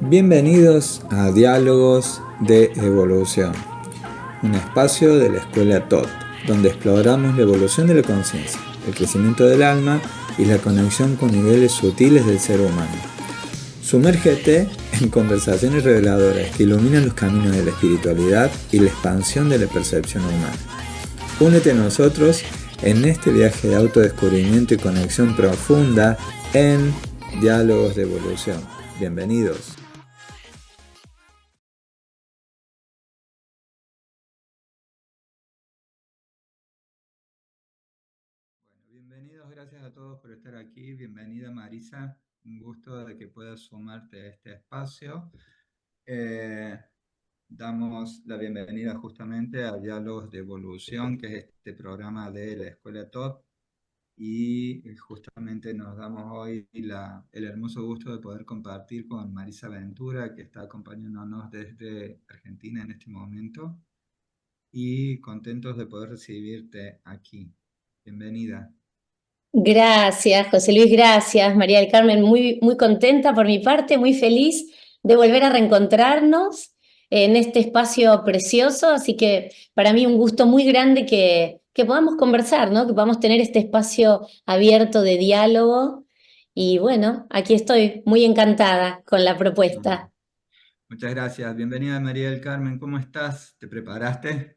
Bienvenidos a Diálogos de Evolución, un espacio de la Escuela TOT, donde exploramos la evolución de la conciencia, el crecimiento del alma y la conexión con niveles sutiles del ser humano. Sumérgete en conversaciones reveladoras que iluminan los caminos de la espiritualidad y la expansión de la percepción humana. Únete a nosotros en este viaje de autodescubrimiento y conexión profunda en Diálogos de Evolución. Bienvenidos. Bienvenidos, gracias a todos por estar aquí. Bienvenida Marisa, un gusto de que puedas sumarte a este espacio. Eh, Damos la bienvenida justamente a Diálogos de Evolución, que es este programa de la Escuela TOT, y justamente nos damos hoy el hermoso gusto de poder compartir con Marisa Ventura, que está acompañándonos desde Argentina en este momento, y contentos de poder recibirte aquí. Bienvenida. Gracias, José Luis, gracias, María del Carmen, muy contenta por mi parte, muy feliz de volver a reencontrarnos en este espacio precioso, así que para mí un gusto muy grande que podamos conversar, ¿no? Que podamos tener este espacio abierto de diálogo y bueno, aquí estoy muy encantada con la propuesta. Muchas gracias. Bienvenida María del Carmen. ¿Cómo estás? ¿Te preparaste?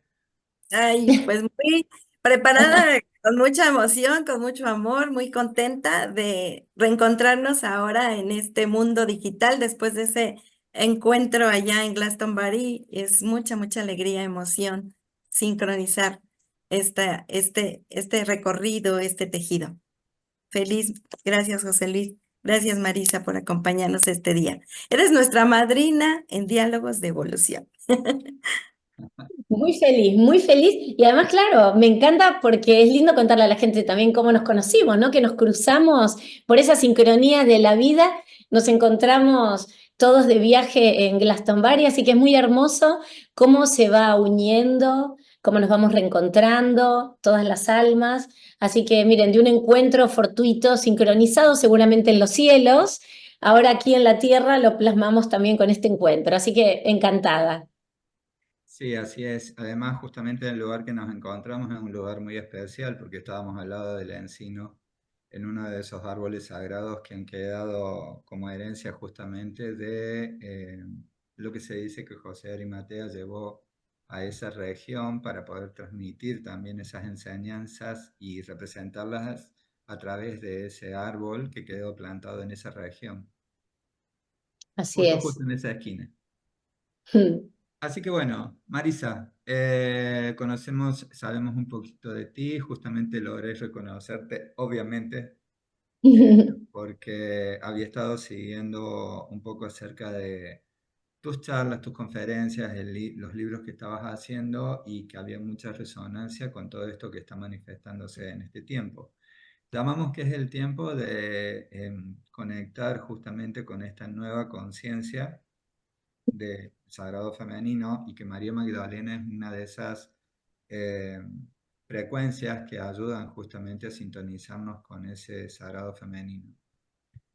Ay, pues muy preparada, con mucha emoción, con mucho amor, muy contenta de reencontrarnos ahora en este mundo digital después de ese encuentro allá en Glastonbury. Es mucha alegría, emoción, sincronizar este recorrido, este tejido. Feliz, gracias José Luis, gracias Marisa por acompañarnos este día. Eres nuestra madrina en Diálogos de Evolución. Muy feliz. Y además, claro, me encanta porque es lindo contarle a la gente también cómo nos conocimos, ¿no? Que nos cruzamos por esa sincronía de la vida, nos encontramos todos de viaje en Glastonbury, así que es muy hermoso cómo se va uniendo, cómo nos vamos reencontrando, todas las almas. Así que miren, de un encuentro fortuito, sincronizado seguramente en los cielos, ahora aquí en la tierra lo plasmamos también con este encuentro. Así que encantada. Sí, así es. Además, justamente el lugar que nos encontramos es un lugar muy especial porque estábamos al lado del encino, en uno de esos árboles sagrados que han quedado como herencia justamente de lo que se dice que José de Arimatea llevó a esa región para poder transmitir también esas enseñanzas y representarlas a través de ese árbol que quedó plantado en esa región, Así justo, es. justo en esa esquina. Así que bueno, Marisa, sabemos un poquito de ti, justamente logré reconocerte, obviamente, eh, porque había estado siguiendo un poco acerca de tus charlas, tus conferencias, los libros que estabas haciendo y que había mucha resonancia con todo esto que está manifestándose en este tiempo. Llamamos que es el tiempo de conectar justamente con esta nueva conciencia de sagrado femenino y que María Magdalena es una de esas eh, frecuencias que ayudan justamente a sintonizarnos con ese sagrado femenino.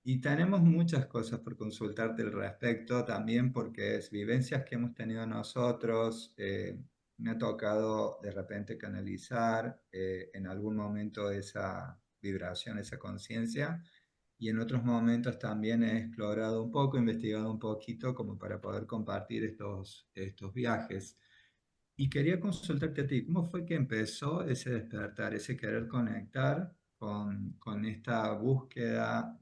Y tenemos muchas cosas por consultarte al respecto, también porque es vivencias que hemos tenido nosotros. Me ha tocado de repente canalizar en algún momento esa vibración, esa conciencia, y en otros momentos también he explorado un poco, investigado un poquito como para poder compartir estos viajes. Y quería consultarte a ti, ¿cómo fue que empezó ese despertar, ese querer conectar con esta búsqueda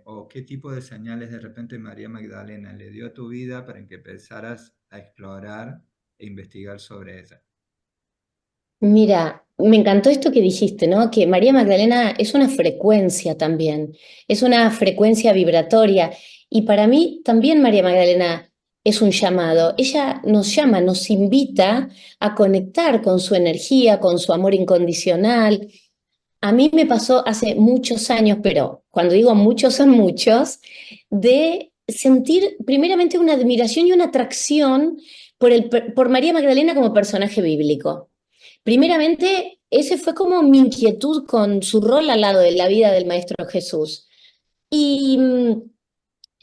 o qué tipo de señales de repente María Magdalena le dio a tu vida para que empezaras a explorar e investigar sobre ella? Mira, me encantó esto que dijiste, ¿no? Que María Magdalena es una frecuencia también, es una frecuencia vibratoria. Y para mí también María Magdalena es un llamado. Ella nos llama, nos invita a conectar con su energía, con su amor incondicional. A mí me pasó hace muchos años, pero cuando digo muchos son muchos, de sentir primeramente una admiración y una atracción por María Magdalena como personaje bíblico. Primeramente, ese fue como mi inquietud con su rol al lado de la vida del Maestro Jesús. Y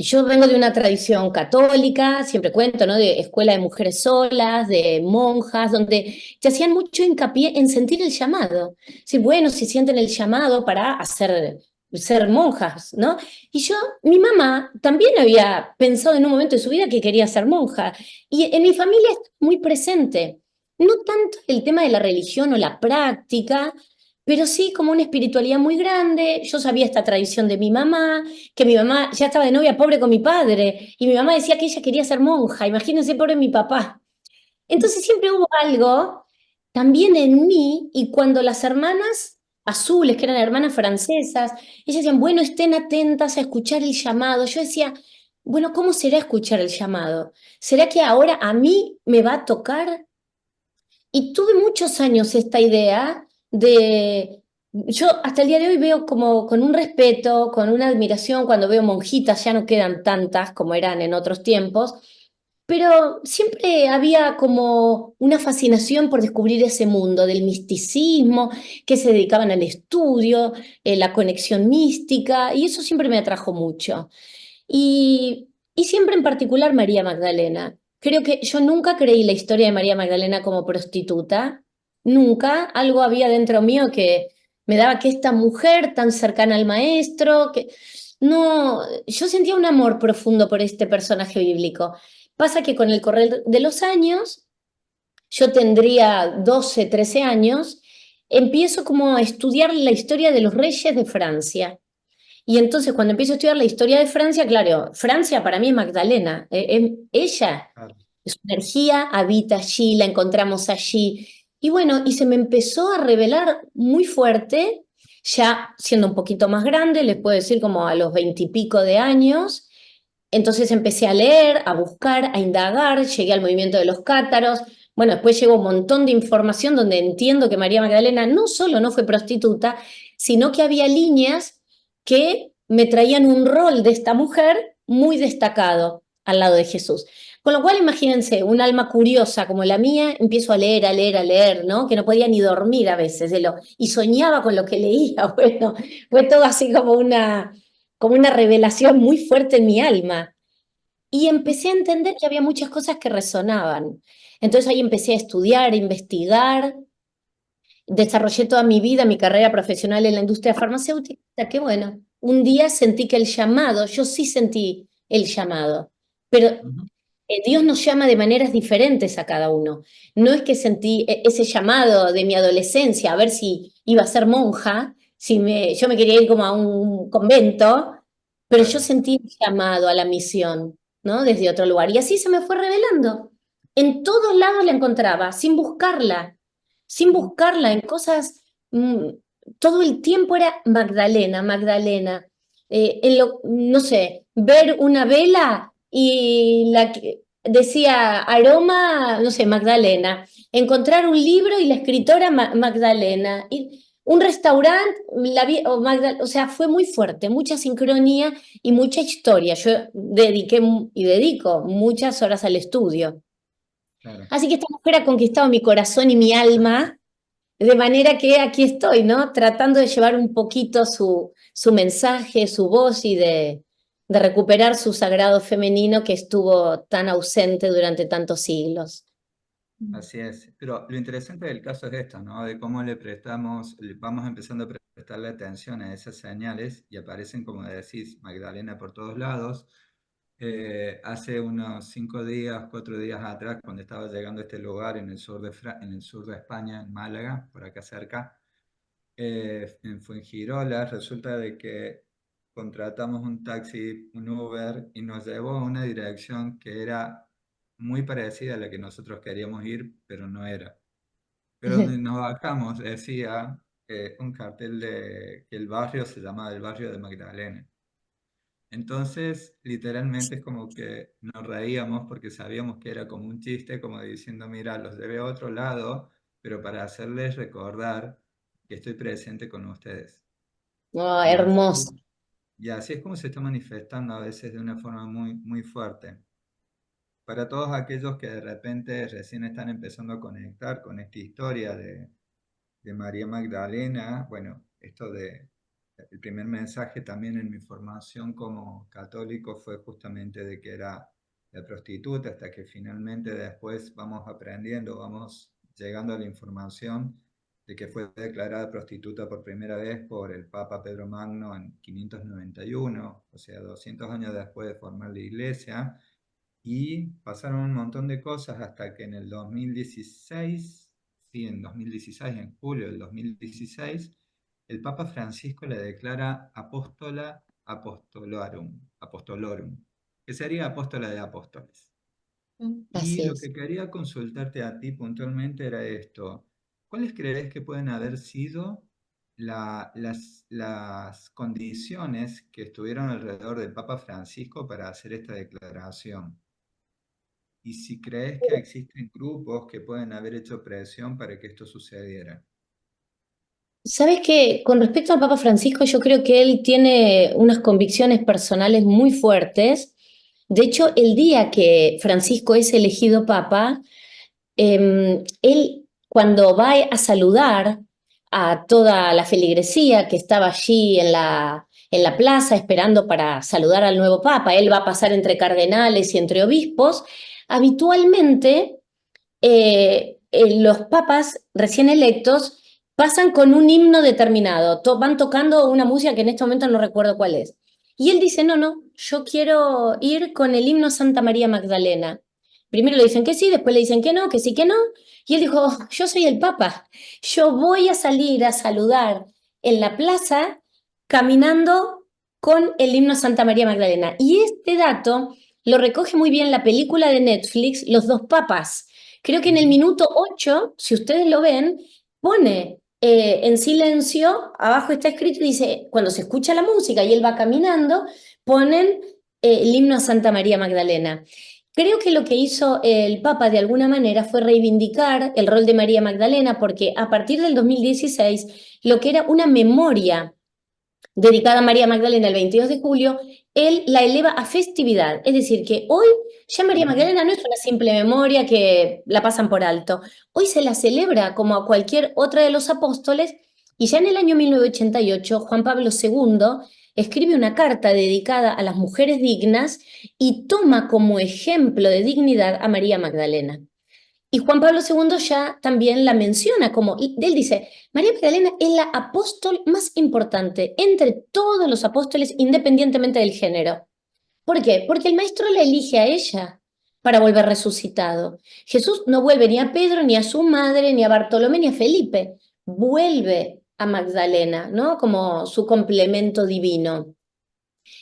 yo vengo de una tradición católica, siempre cuento, ¿no? De escuela de mujeres solas, de monjas, donde te hacían mucho hincapié en sentir el llamado. Sí, bueno, si sienten el llamado para ser monjas, ¿no? Y yo, mi mamá también había pensado en un momento de su vida que quería ser monja. Y en mi familia está muy presente. No tanto el tema de la religión o la práctica, pero sí como una espiritualidad muy grande. Yo sabía esta tradición de mi mamá, que mi mamá ya estaba de novia pobre con mi padre, y mi mamá decía que ella quería ser monja, imagínense, pobre mi papá. Entonces siempre hubo algo también en mí, y cuando las hermanas azules, que eran hermanas francesas, ellas decían, bueno, estén atentas a escuchar el llamado. Yo decía, bueno, ¿cómo será escuchar el llamado? ¿Será que ahora a mí me va a tocar? Y tuve muchos años esta idea de, yo hasta el día de hoy veo como con un respeto, con una admiración cuando veo monjitas, ya no quedan tantas como eran en otros tiempos, pero siempre había como una fascinación por descubrir ese mundo del misticismo, que se dedicaban al estudio, la conexión mística, y eso siempre me atrajo mucho. Y siempre en particular María Magdalena. Creo que yo nunca creí la historia de María Magdalena como prostituta, nunca. Algo había dentro mío que me daba que esta mujer tan cercana al maestro, que no, yo sentía un amor profundo por este personaje bíblico. Pasa que con el correr de los años, yo tendría 12 13 años, empiezo como a estudiar la historia de los reyes de Francia. Y entonces cuando empiezo a estudiar la historia de Francia, claro, Francia para mí es Magdalena. Ella, Claro. su energía habita allí, la encontramos allí. Y bueno, y se me empezó a revelar muy fuerte, ya siendo un poquito más grande, les puedo decir como a los 20 y pico de años. Entonces empecé a leer, a buscar, a indagar, llegué al movimiento de los cátaros. Bueno, después llegó un montón de información donde entiendo que María Magdalena no solo no fue prostituta, sino que había líneas que me traían un rol de esta mujer muy destacado al lado de Jesús. Con lo cual, imagínense, un alma curiosa como la mía, empiezo a leer, a leer, a leer, ¿no? Que no podía ni dormir a veces y soñaba con lo que leía. Bueno, fue todo así como una revelación muy fuerte en mi alma. Y empecé a entender que había muchas cosas que resonaban. Entonces ahí empecé a estudiar, a investigar, desarrollé toda mi vida, mi carrera profesional en la industria farmacéutica, hasta que bueno, un día sentí que el llamado, yo sí sentí el llamado, pero Ujú. Dios nos llama de maneras diferentes a cada uno. No es que sentí ese llamado de mi adolescencia, a ver si iba a ser monja, yo me quería ir como a un convento, pero yo Claro. sentí el llamado a la misión, ¿no? Desde otro lugar. Y así se me fue revelando. En todos lados la encontraba, sin buscarla, en cosas, todo el tiempo era Magdalena, Magdalena. No sé, ver una vela y decía aroma, no sé, Magdalena. Encontrar un libro y la escritora Magdalena. Y un restaurante, o sea, fue muy fuerte, mucha sincronía y mucha historia. Yo dediqué y dedico muchas horas al estudio. Claro. Así que esta mujer ha conquistado mi corazón y mi alma, de manera que aquí estoy, ¿no? Tratando de llevar un poquito su mensaje, su voz y de recuperar su sagrado femenino que estuvo tan ausente durante tantos siglos. Así es, pero lo interesante del caso es esto, ¿no? De cómo vamos empezando a prestarle atención a esas señales y aparecen, como decís, Magdalena por todos lados. Hace unos 5 días, 4 días atrás, cuando estaba llegando a este lugar en el sur en el sur de España, en Málaga, por acá cerca, en Fuengirola, resulta de que contratamos un taxi, un Uber, y nos llevó a una dirección que era muy parecida a la que nosotros queríamos ir, pero no era. Pero donde nos bajamos decía un cartel de que el barrio se llamaba el barrio de Magdalena. Entonces, literalmente es como que nos reíamos porque sabíamos que era como un chiste, como diciendo, mira, los llevé a otro lado, pero para hacerles recordar que estoy presente con ustedes. Oh, Y así, hermoso. y así es como se está manifestando a veces de una forma muy, muy fuerte. Para todos aquellos que de repente recién están empezando a conectar con esta historia de María Magdalena, bueno, esto de el primer mensaje también en mi formación como católico fue justamente de que era la prostituta, hasta que finalmente después vamos aprendiendo, vamos llegando a la información de que fue declarada prostituta por primera vez por el Papa Pedro Magno en 591, o sea, 200 años después de formar la iglesia, y pasaron un montón de cosas hasta que en el 2016, sí, en 2016, en julio del 2016, el Papa Francisco le declara apóstola apostolorum, que sería apóstola de apóstoles. Y Así lo es. que quería consultarte a ti puntualmente era esto. ¿Cuáles crees que pueden haber sido las condiciones que estuvieron alrededor del Papa Francisco para hacer esta declaración? Y si crees que existen grupos que pueden haber hecho presión para que esto sucediera. Sabes que con respecto al Papa Francisco, yo creo que él tiene unas convicciones personales muy fuertes. De hecho, el día que Francisco es elegido Papa, él cuando va a saludar a toda la feligresía que estaba allí en la plaza esperando para saludar al nuevo Papa, él va a pasar entre cardenales y entre obispos, habitualmente los papas recién electos pasan con un himno determinado, van tocando una música que en este momento no recuerdo cuál es. Y él dice, no, no, yo quiero ir con el himno Santa María Magdalena. Primero le dicen que sí, después le dicen que no, que sí, que no. Y él dijo, yo soy el Papa, yo voy a salir a saludar en la plaza caminando con el himno Santa María Magdalena. Y este dato lo recoge muy bien la película de Netflix, Los dos papas. Creo que en el Ujú. minuto 8, si ustedes lo ven, pone en silencio, abajo está escrito y dice, cuando se escucha la música y él va caminando, ponen el himno a Santa María Magdalena. Creo que lo que hizo el Papa de alguna manera fue reivindicar el rol de María Magdalena, porque a partir del 2016, lo que era una memoria dedicada a María Magdalena el 22 de julio, él la eleva a festividad. Es decir, que hoy ya María Ujú. Magdalena no es una simple memoria que la pasan por alto. Hoy se la celebra como a cualquier otra de los apóstoles y ya en el año 1988 Juan Pablo II escribe una carta dedicada a las mujeres dignas y toma como ejemplo de dignidad a María Magdalena. Y Juan Pablo II ya también la menciona como, él dice, María Magdalena es la apóstol más importante entre todos los apóstoles independientemente del género. ¿Por qué? Porque el maestro la elige a ella para volver resucitado. Jesús no vuelve ni a Pedro, ni a su madre, ni a Bartolomé, ni a Felipe. Vuelve a Magdalena, ¿no? Como su complemento divino.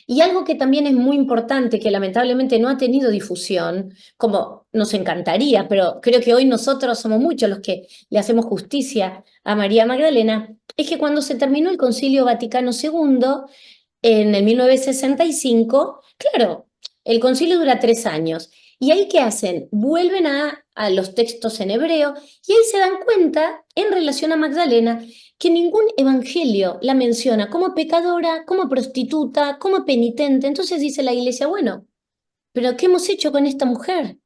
Y algo que también es muy importante, que lamentablemente no ha tenido difusión, como nos encantaría, pero creo que hoy nosotros somos muchos los que le hacemos justicia a María Magdalena, es que cuando se terminó el Concilio Vaticano II, en el 1965, claro, el concilio dura 3 años. ¿Y ahí qué hacen? Vuelven a los textos en hebreo y ahí se dan cuenta, en relación a Magdalena, que ningún evangelio la menciona como pecadora, como prostituta, como penitente. Entonces dice la iglesia, bueno, pero ¿qué hemos hecho con esta mujer?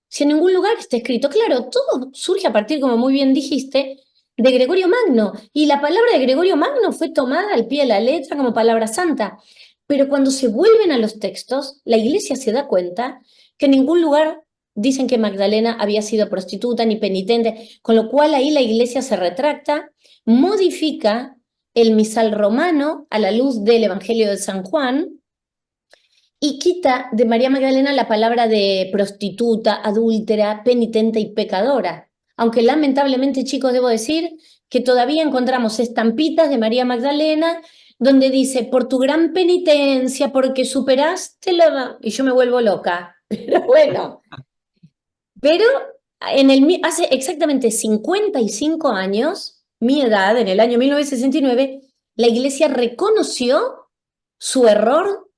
Si en ningún lugar está escrito, claro, todo surge a partir, como muy bien dijiste, de Gregorio Magno. Y la palabra de Gregorio Magno fue tomada al pie de la letra como palabra santa. Pero cuando se vuelven a los textos, la iglesia se da cuenta que en ningún lugar dicen que Magdalena había sido prostituta ni penitente, con lo cual ahí la iglesia se retracta, modifica el misal romano a la luz del Evangelio de San Juan, y quita de María Magdalena la palabra de prostituta, adúltera, penitente y pecadora. Aunque lamentablemente, chicos, debo decir que todavía encontramos estampitas de María Magdalena donde dice, por tu gran penitencia, porque superaste la... Y yo me vuelvo loca. Pero bueno, pero hace exactamente 55 años, mi edad, en el año 1969, la iglesia reconoció su error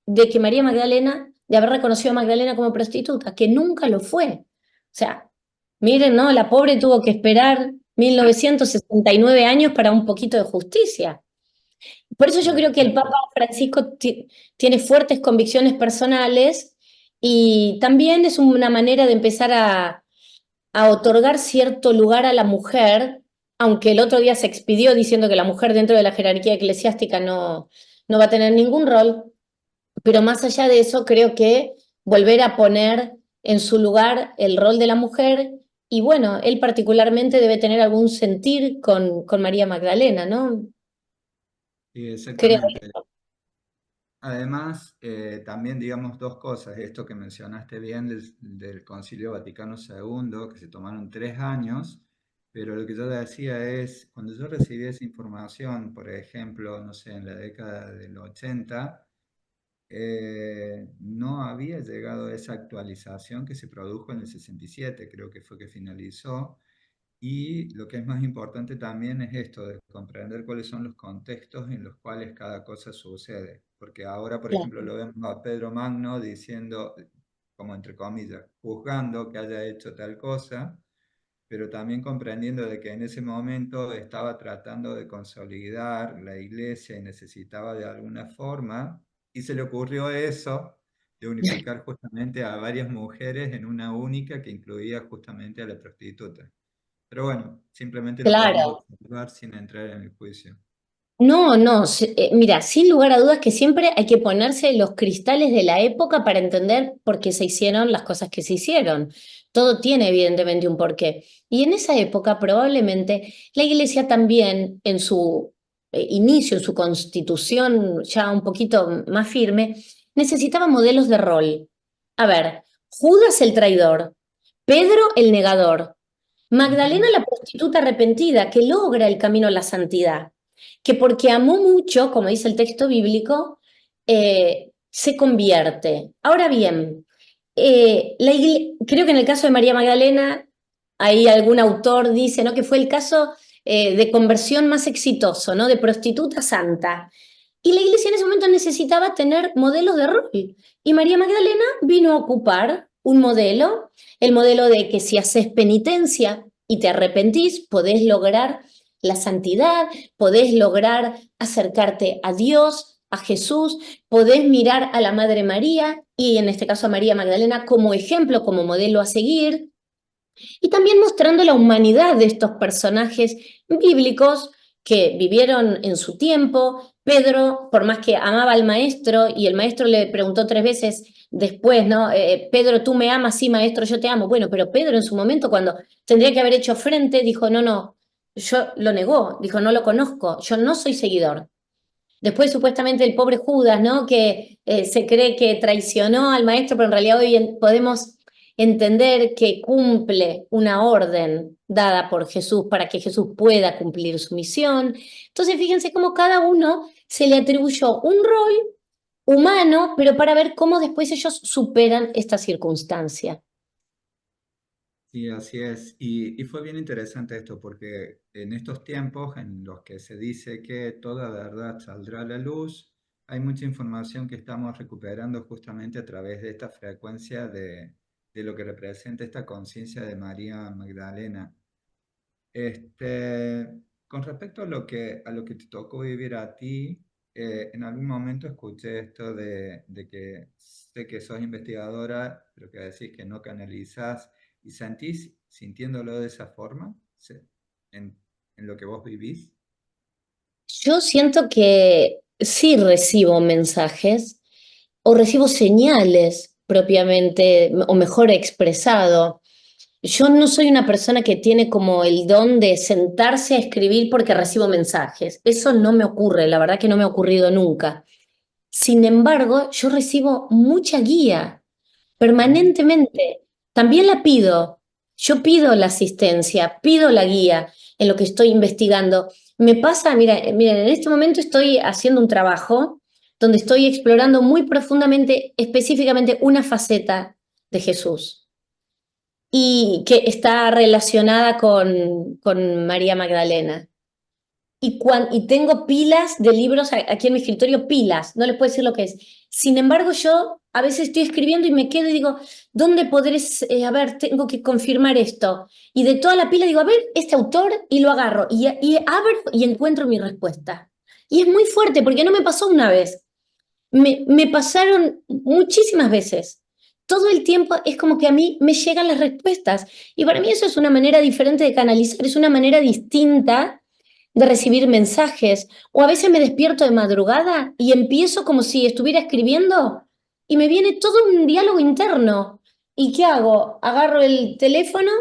de que María Magdalena, de haber reconocido a Magdalena como prostituta, que nunca lo fue. O sea, miren, ¿no? La pobre tuvo que esperar 1969 años para un poquito de justicia. Por eso yo creo que el Papa Exacto. Francisco tiene fuertes convicciones personales y también es una manera de empezar a otorgar cierto lugar a la mujer, aunque el otro día se expidió diciendo que la mujer dentro de la jerarquía eclesiástica no va a tener ningún rol, pero más allá de eso, creo que volver a poner en su lugar el rol de la mujer, y bueno, él particularmente debe tener algún sentir con María Magdalena, ¿no? Y Creo. exactamente. Además, también digamos dos cosas, esto que mencionaste bien del Concilio Vaticano II, que se tomaron 3 años, pero lo que yo decía es, cuando yo recibí esa información, por ejemplo, no sé, en la década del 80, no había llegado esa actualización que se produjo en el 67, creo que fue que finalizó. Y lo que es más importante también es esto de comprender cuáles son los contextos en los cuales cada cosa sucede. Porque ahora, por ejemplo, Claro. lo vemos a Pedro Magno diciendo, como entre comillas, juzgando que haya hecho tal cosa, pero también comprendiendo de que en ese momento estaba tratando de consolidar la iglesia y necesitaba de alguna forma, y se le ocurrió eso, de unificar justamente a varias mujeres en una única que incluía justamente a la prostituta. Pero bueno, simplemente lo podemos Claro. observar sin entrar en el juicio. No, no, mira, sin lugar a dudas que siempre hay que ponerse los cristales de la época para entender por qué se hicieron las cosas que se hicieron. Todo tiene evidentemente un porqué. Y en esa época probablemente la iglesia también en su inicio, en su constitución ya un poquito más firme, necesitaba modelos de rol. A ver, Judas el traidor, Pedro el negador, Magdalena Ujú. la prostituta arrepentida que logra el camino a la santidad, que porque amó mucho, como dice el texto bíblico, se convierte. Ahora bien, creo que en el caso de María Magdalena, hay algún autor dice, ¿no?, que fue el caso de conversión más exitoso, ¿no?, de prostituta santa. Y la iglesia en ese momento necesitaba tener modelos de rol. Y María Magdalena vino a ocupar un modelo, el modelo de que si haces penitencia y te arrepentís, podés lograr la santidad, podés lograr acercarte a Dios, a Jesús, podés mirar a la Madre María y en este caso a María Magdalena como ejemplo, como modelo a seguir, y también mostrando la humanidad de estos personajes bíblicos que vivieron en su tiempo. Pedro, por más que amaba al maestro, y el maestro le preguntó 3 veces después, ¿no? Pedro, ¿tú me amas? Sí, maestro, yo te amo. Bueno, pero Pedro en su momento, cuando tendría que haber hecho frente, dijo, no, no, yo lo negó, dijo, no lo conozco, yo no soy seguidor. Después, supuestamente, el pobre Judas, ¿no?, que se cree que traicionó al maestro, pero en realidad hoy podemos entender que cumple una orden dada por Jesús para que Jesús pueda cumplir su misión. Entonces, fíjense cómo cada uno se le atribuyó un rol humano, pero para ver cómo después ellos superan esta circunstancia. Sí, así es. Y fue bien interesante esto porque en estos tiempos en los que se dice que toda verdad saldrá a la luz, hay mucha información que estamos recuperando justamente a través de esta frecuencia de lo que representa esta conciencia de María Magdalena. Este, con respecto a lo que te tocó vivir a ti, en algún momento escuché esto de que sé que sos investigadora, pero que decís que no canalizás y sentís sintiéndolo de esa forma, sí, en, en lo que vos vivís. Yo siento que sí recibo mensajes o recibo señales propiamente, o mejor expresado. Yo no soy una persona que tiene como el don de sentarse a escribir porque recibo mensajes. Eso no me ocurre, la verdad que no me ha ocurrido nunca. Sin embargo, yo recibo mucha guía Ujú. permanentemente. También la pido. Yo pido la asistencia, pido la guía en lo que estoy investigando. Me pasa, mira, miren, en este momento estoy haciendo un trabajo donde estoy explorando muy profundamente, específicamente, una faceta de Jesús y que está relacionada con María Magdalena. Y tengo pilas de libros aquí en mi escritorio, pilas, no les puedo decir lo que es. Sin embargo, yo a veces estoy escribiendo y me quedo y digo, ¿dónde podré, a ver, tengo que confirmar esto? Y de toda la pila digo, a ver, este autor, y lo agarro, y abro y encuentro mi respuesta. Y es muy fuerte porque no me pasó una vez, me pasaron muchísimas veces todo el tiempo es como que a mí me llegan las respuestas. Y para mí eso es una manera diferente de canalizar, es una manera distinta de recibir mensajes. O a veces me despierto de madrugada y empiezo como si estuviera escribiendo y me viene todo un diálogo interno. ¿Y qué hago? Agarro el teléfono,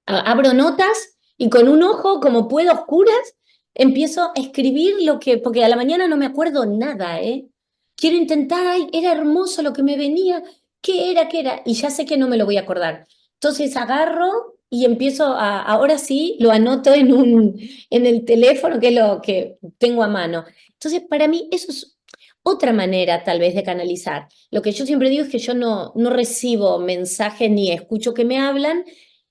abro notas y con un ojo, como puedo, a oscuras, empiezo a escribir lo que, porque a la mañana no me acuerdo nada, ¿eh? Quiero intentar, ay, era hermoso lo que me venía, ¿qué era, qué era? Y ya sé que no me lo voy a acordar. Entonces agarro y empiezo ahora sí, lo anoto en el teléfono, que es lo que tengo a mano. Entonces, para mí eso es otra manera tal vez de canalizar. Lo que yo siempre digo es que yo no recibo mensajes ni escucho que me hablan,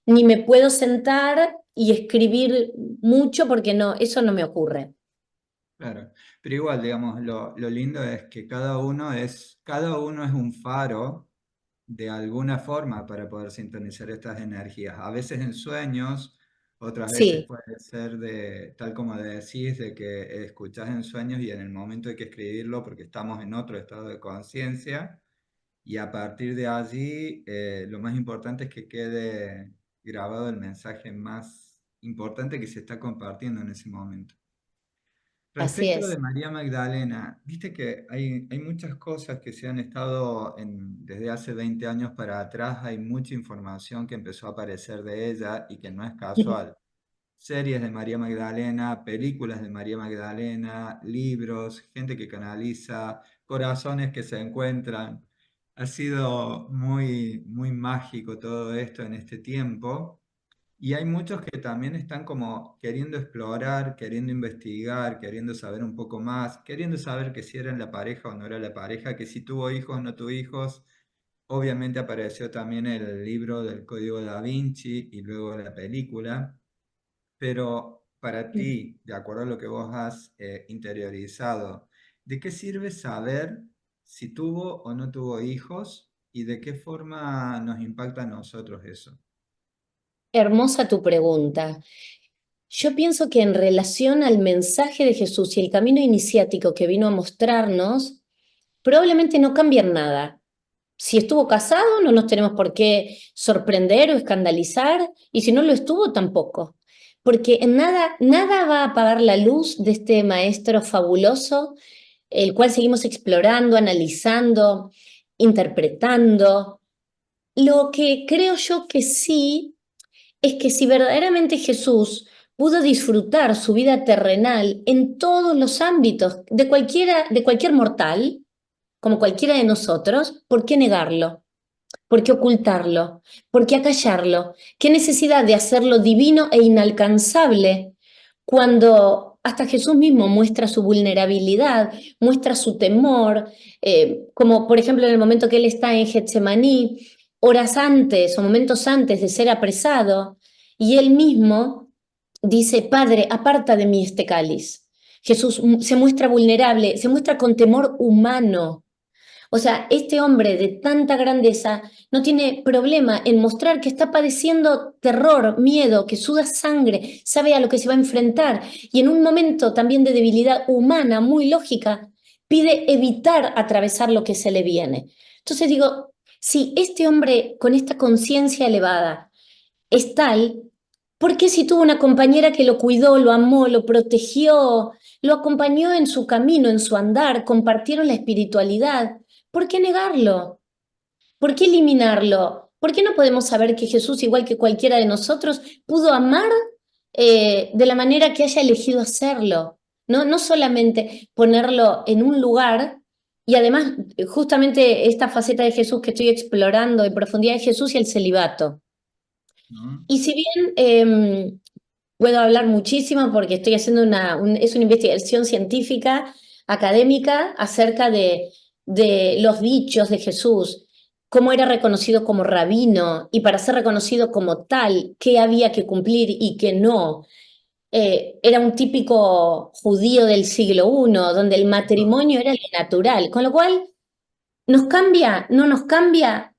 ni me puedo sentar y escribir mucho porque no, eso no me ocurre. Claro, pero igual, digamos, lo lindo es que cada uno es un faro de alguna forma para poder sintonizar estas energías. A veces en sueños, otras veces Sí, puede ser tal como decís, de que escuchás en sueños y en el momento hay que escribirlo porque estamos en otro estado de conciencia y a partir de allí lo más importante es que quede grabado el mensaje más importante que se está compartiendo en ese momento. así Respecto de es. María Magdalena, viste que hay muchas cosas que se han estado desde hace 20 años para atrás, hay mucha información que empezó a aparecer de ella y que no es casual. Series de María Magdalena, películas de María Magdalena, libros, gente que canaliza, corazones que se encuentran. Ha sido muy, muy mágico todo esto en este tiempo. Y hay muchos que también están como queriendo explorar, queriendo investigar, queriendo saber un poco más, queriendo saber que si era la pareja o no era la pareja, que si tuvo hijos o no tuvo hijos. Obviamente apareció también el libro del Código Da Vinci y luego la película, pero para ti, de acuerdo a lo que vos has interiorizado, ¿de qué sirve saber si tuvo o no tuvo hijos y de qué forma nos impacta a nosotros eso? Hermosa tu pregunta. Yo pienso que en relación al mensaje de Jesús y el camino iniciático que vino a mostrarnos, probablemente no cambien nada. Si estuvo casado, no nos tenemos por qué sorprender o escandalizar, y si no lo estuvo, tampoco. Porque en nada, nada va a apagar la luz de este maestro fabuloso, el cual seguimos explorando, analizando, interpretando. Lo que creo yo que sí es que si verdaderamente Jesús pudo disfrutar su vida terrenal en todos los ámbitos de cualquier mortal, como cualquiera de nosotros, ¿por qué negarlo? ¿Por qué ocultarlo? ¿Por qué acallarlo? ¿Qué necesidad de hacerlo divino e inalcanzable cuando hasta Jesús mismo muestra su vulnerabilidad, muestra su temor, como por ejemplo en el momento que él está en Getsemaní, horas antes o momentos antes de ser apresado, y él mismo dice, Padre, aparta de mí este cáliz. Jesús se muestra vulnerable, se muestra con temor humano. O sea, este hombre de tanta grandeza no tiene problema en mostrar que está padeciendo terror, miedo, que suda sangre, sabe a lo que se va a enfrentar y en un momento también de debilidad humana muy lógica, pide evitar atravesar lo que se le viene. Entonces digo, si este hombre con esta conciencia elevada es tal, ¿por qué si tuvo una compañera que lo cuidó, lo amó, lo protegió, lo acompañó en su camino, en su andar, compartieron la espiritualidad? ¿Por qué negarlo? ¿Por qué eliminarlo? ¿Por qué no podemos saber que Jesús, igual que cualquiera de nosotros, pudo amar de la manera que haya elegido hacerlo? No solamente ponerlo en un lugar y además justamente esta faceta de Jesús que estoy explorando en profundidad de Jesús y el celibato. ¿No? Y si bien puedo hablar muchísimo porque estoy haciendo es una investigación científica, académica, acerca de los dichos de Jesús, cómo era reconocido como rabino y para ser reconocido como tal, qué había que cumplir y qué no. Era un típico judío del siglo I, donde el matrimonio era lo natural, con lo cual nos cambia, no nos cambia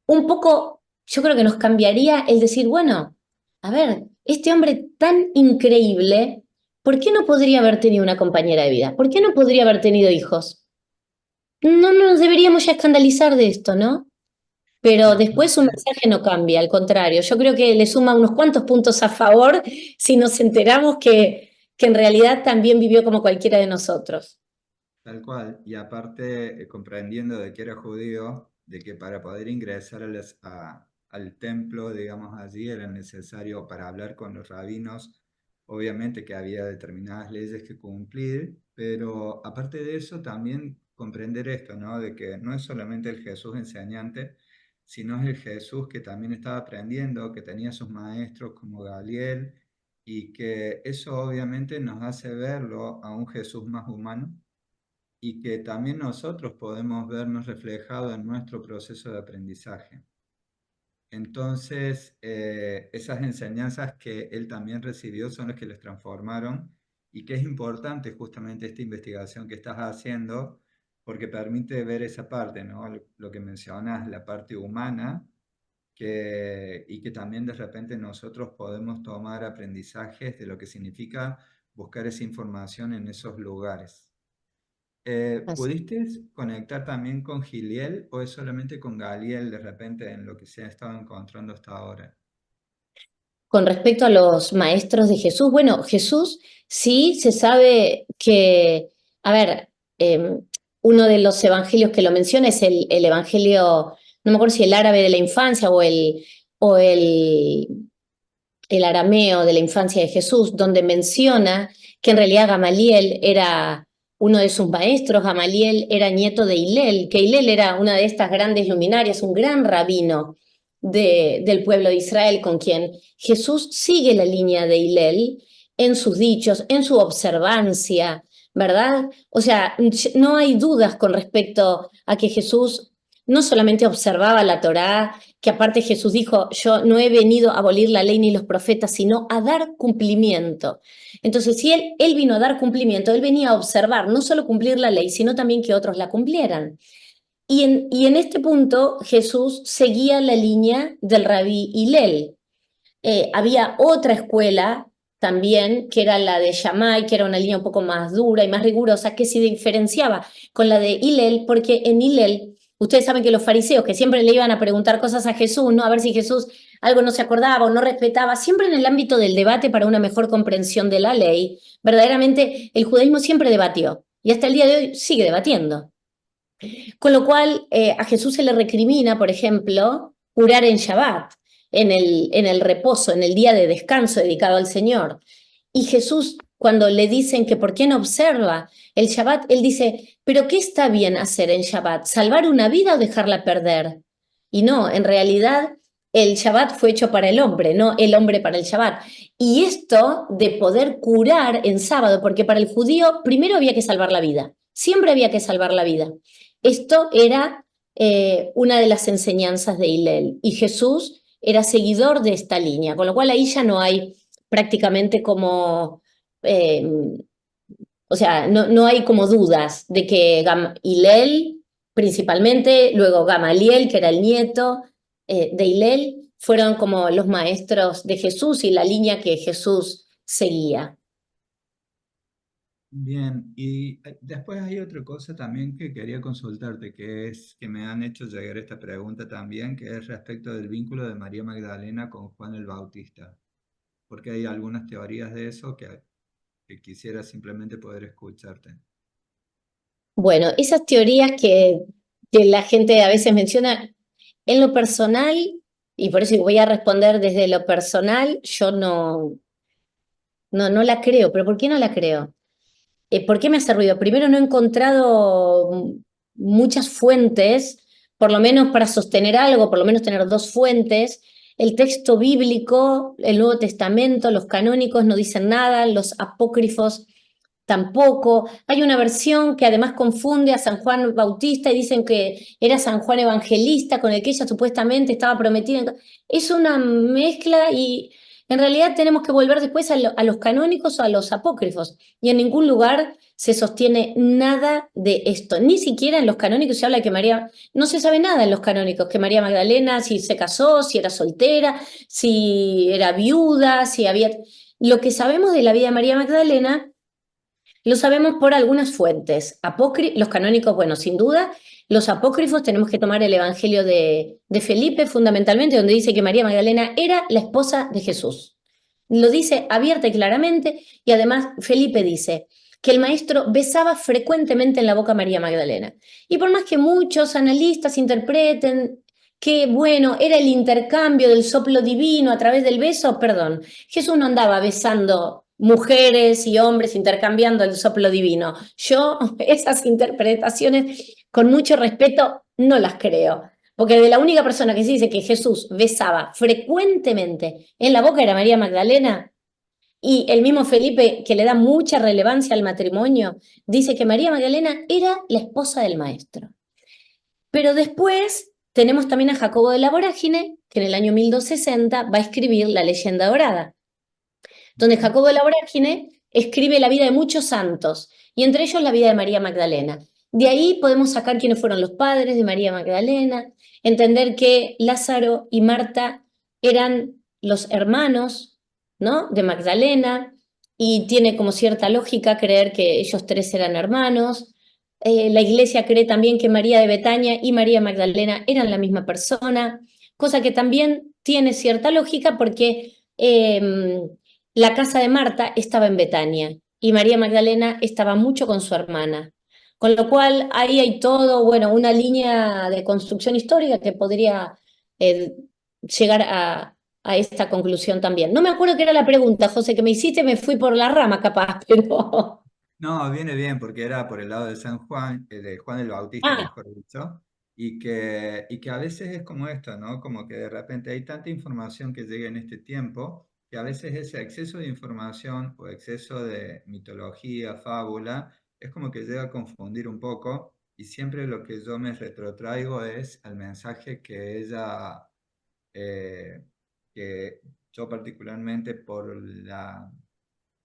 un poco, yo creo que nos cambiaría el decir, bueno, a ver, este hombre tan increíble, ¿por qué no podría haber tenido una compañera de vida? ¿Por qué no podría haber tenido hijos? No nos deberíamos ya escandalizar de esto, ¿no? pero Y después su aparte, mensaje no cambia, al contrario, yo creo que le suma unos cuantos puntos a favor si nos enteramos que en realidad también vivió como cualquiera de nosotros. tal cual, y aparte comprendiendo de que era judío, de que para poder ingresar al templo, digamos allí, era necesario para hablar con los rabinos, obviamente que había determinadas leyes que cumplir, pero aparte de eso también comprender esto, ¿no? De que no es solamente el Jesús enseñante, sino es el Jesús que también estaba aprendiendo, que tenía sus maestros como Galiel, y que eso obviamente nos hace verlo a un Jesús más humano y que también nosotros podemos vernos reflejados en nuestro proceso de aprendizaje. Entonces, esas enseñanzas que él también recibió son las que les transformaron y que es importante justamente esta investigación que estás haciendo porque permite ver esa parte, ¿no? Lo que mencionas, la parte humana, y que también de repente nosotros podemos tomar aprendizajes de lo que significa buscar esa información en esos lugares. ¿Pudiste conectar también con Giliel o es solamente con Galiel de repente en lo que se ha estado encontrando hasta ahora? Con respecto a los maestros de Jesús, bueno, Jesús sí se sabe que, a ver, uno de los evangelios que lo menciona es el evangelio, no me acuerdo si el árabe de la infancia o el arameo de la infancia de Jesús, donde menciona que en realidad Gamaliel era uno de sus maestros, Gamaliel era nieto de Hillel, que Hillel era una de estas grandes luminarias, un gran rabino del pueblo de Israel, con quien Jesús sigue la línea de Hillel en sus dichos, en su observancia, ¿verdad? O sea, no hay dudas con respecto a que Jesús no solamente observaba la Torá, que aparte Jesús dijo, yo no he venido a abolir la ley ni los profetas, sino a dar cumplimiento. Entonces, si él vino a dar cumplimiento, él venía a observar, no solo cumplir la ley, sino también que otros la cumplieran. Y en este punto Jesús seguía la línea del rabí Hillel. Había otra escuela también, que era la de Shammai, que era una línea un poco más dura y más rigurosa, que se diferenciaba con la de Hillel, porque en Hillel, ustedes saben que los fariseos, que siempre le iban a preguntar cosas a Jesús, ¿no? A ver si Jesús algo no se acordaba o no respetaba, siempre en el ámbito del debate para una mejor comprensión de la ley, verdaderamente el judaísmo siempre debatió, y hasta el día de hoy sigue debatiendo. Con lo cual, a Jesús se le recrimina, por ejemplo, curar en Shabbat, en el reposo, en el día de descanso dedicado al Señor. Y Jesús, cuando le dicen que por qué no observa el Shabbat, él dice, pero ¿qué está bien hacer en Shabbat? ¿Salvar una vida o dejarla perder? Y no, en realidad el Shabbat fue hecho para el hombre, no el hombre para el Shabbat. Y esto de poder curar en sábado, porque para el judío primero había que salvar la vida, siempre había que salvar la vida. Esto era una de las enseñanzas de Hillel y Jesús era seguidor de esta línea, con lo cual ahí ya no hay prácticamente como, eh, o sea, no hay como dudas de que Hillel principalmente, luego Gamaliel, que era el nieto de Hillel, fueron como los maestros de Jesús y la línea que Jesús seguía. Bien, y después hay otra cosa también que quería consultarte, que es que me han hecho llegar esta pregunta también, que es respecto del vínculo de María Magdalena con Juan el Bautista, porque hay algunas teorías de eso que quisiera simplemente poder escucharte. Bueno, esas teorías que la gente a veces menciona, en lo personal, y por eso voy a responder desde lo personal, yo no la creo. ¿Pero por qué no la creo? ¿Por qué me hace ruido? Primero, no he encontrado muchas fuentes, por lo menos para sostener algo, por lo menos tener dos fuentes. El texto bíblico, el Nuevo Testamento, los canónicos no dicen nada, los apócrifos tampoco. Hay una versión que además confunde a San Juan Bautista y dicen que era San Juan Evangelista con el que ella supuestamente estaba prometida. Es una mezcla y en realidad tenemos que volver después a los canónicos o a los apócrifos. Y en ningún lugar se sostiene nada de esto. Ni siquiera en los canónicos se habla de que María, no se sabe nada en los canónicos, que María Magdalena, si se casó, si era soltera, si era viuda, si había... Lo que sabemos de la vida de María Magdalena Lo sabemos por algunas fuentes. Los canónicos, bueno, sin duda. Los apócrifos tenemos que tomar el Evangelio de Felipe, fundamentalmente, donde dice que María Magdalena era la esposa de Jesús. Lo dice abierta y claramente, y además Felipe dice que el maestro besaba frecuentemente en la boca a María Magdalena. Y por más que muchos analistas interpreten que, bueno, era el intercambio del soplo divino a través del beso, perdón, Jesús no andaba besando mujeres y hombres intercambiando el soplo divino. Yo esas interpretaciones, con mucho respeto, no las creo. Porque de la única persona que se dice que Jesús besaba frecuentemente en la boca era María Magdalena, y el mismo Felipe, que le da mucha relevancia al matrimonio, dice que María Magdalena era la esposa del maestro. Pero después tenemos también a Jacobo de la Vorágine, que en el año 1260 va a escribir La Leyenda Dorada, donde Jacobo de la Vorágine escribe la vida de muchos santos, y entre ellos la vida de María Magdalena. De ahí podemos sacar quiénes fueron los padres de María Magdalena, entender que Lázaro y Marta eran los hermanos, ¿no?, de Magdalena, y tiene como cierta lógica creer que ellos tres eran hermanos. La iglesia cree también que María de Betania y María Magdalena eran la misma persona, cosa que también tiene cierta lógica porque la casa de Marta estaba en Betania y María Magdalena estaba mucho con su hermana. Con lo cual ahí hay todo, bueno, una línea de construcción histórica que podría eh, llegar a esta conclusión también. No me acuerdo qué era la pregunta, José, que me hiciste, me fui por la rama capaz, pero... No, viene bien porque era por el lado de San Juan, de Juan el Bautista, Ah, mejor dicho, y que a veces es como esto, ¿no? Como que de repente hay tanta información que llega en este tiempo, que a veces ese exceso de información o exceso de mitología, fábula, es como que llega a confundir un poco, y siempre lo que yo me retrotraigo es al mensaje que ella, eh, que yo particularmente por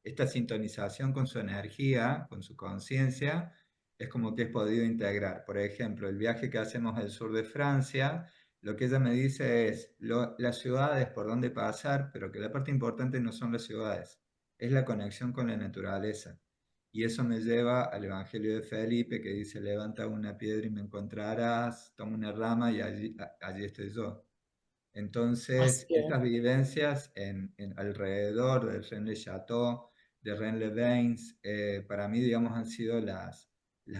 esta sintonización con su energía, con su conciencia, es como que he podido integrar. Por ejemplo, el viaje que hacemos al sur de Francia, lo que ella me dice es las ciudades por donde pasar, pero que la parte importante no son las ciudades, es la conexión con la naturaleza. Y eso me lleva al Evangelio de Felipe, que dice, levanta una piedra y me encontrarás, toma una rama y allí estoy yo. así Entonces, es. estas vivencias alrededor del Rennes-le-Château, de Rennes-les-Bains, para mí, digamos, han sido las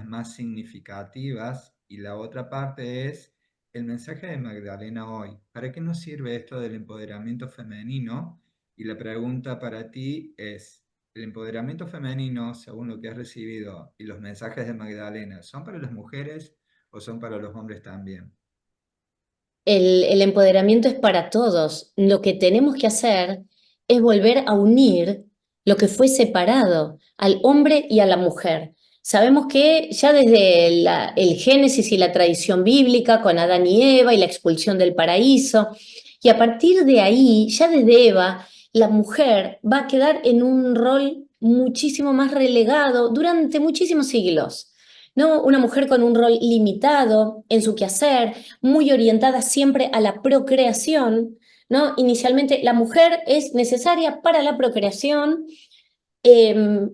más significativas. Y la otra parte es el mensaje de Magdalena hoy. ¿Para qué nos sirve esto del empoderamiento femenino? Y la pregunta para ti es, ¿el empoderamiento femenino, según lo que has recibido, y los mensajes de Magdalena, son para las mujeres o son para los hombres también? El empoderamiento es para todos. Lo que tenemos que hacer es volver a unir lo que fue separado al hombre y a la mujer. Sabemos que ya desde el Génesis y la tradición bíblica, con Adán y Eva y la expulsión del paraíso, y a partir de ahí, ya desde Eva, la mujer va a quedar en un rol muchísimo más relegado durante muchísimos siglos. ¿No? Una mujer con un rol limitado en su quehacer, muy orientada siempre a la procreación, ¿no? Inicialmente la mujer es necesaria para la procreación, eh,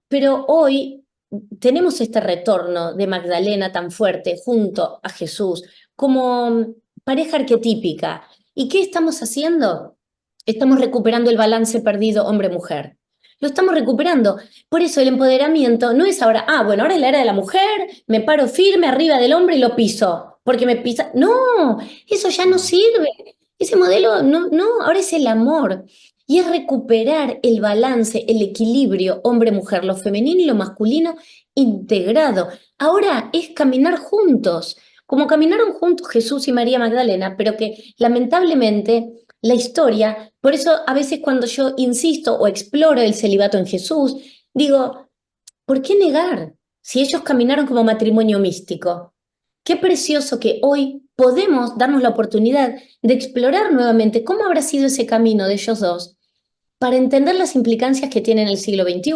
pero hoy tenemos este retorno de Magdalena tan fuerte junto a Jesús como pareja arquetípica. ¿Y qué estamos haciendo? Estamos recuperando el balance perdido hombre-mujer. Lo estamos recuperando. Por eso el empoderamiento no es ahora, bueno, ahora es la era de la mujer, me paro firme arriba del hombre y lo piso, porque me pisa. No, eso ya no No. sirve. Ese modelo, no, no, ahora es el amor. Y es recuperar el balance, el equilibrio hombre-mujer, lo femenino y lo masculino integrado. Ahora es caminar juntos, como caminaron juntos Jesús y María Magdalena, pero que lamentablemente la historia, por eso a veces cuando yo insisto o exploro el celibato en Jesús, digo, ¿por qué negar si ellos caminaron como matrimonio místico? Qué precioso que hoy podemos darnos la oportunidad de explorar nuevamente cómo habrá sido ese camino de ellos dos para entender las implicancias que tiene en el siglo XXI.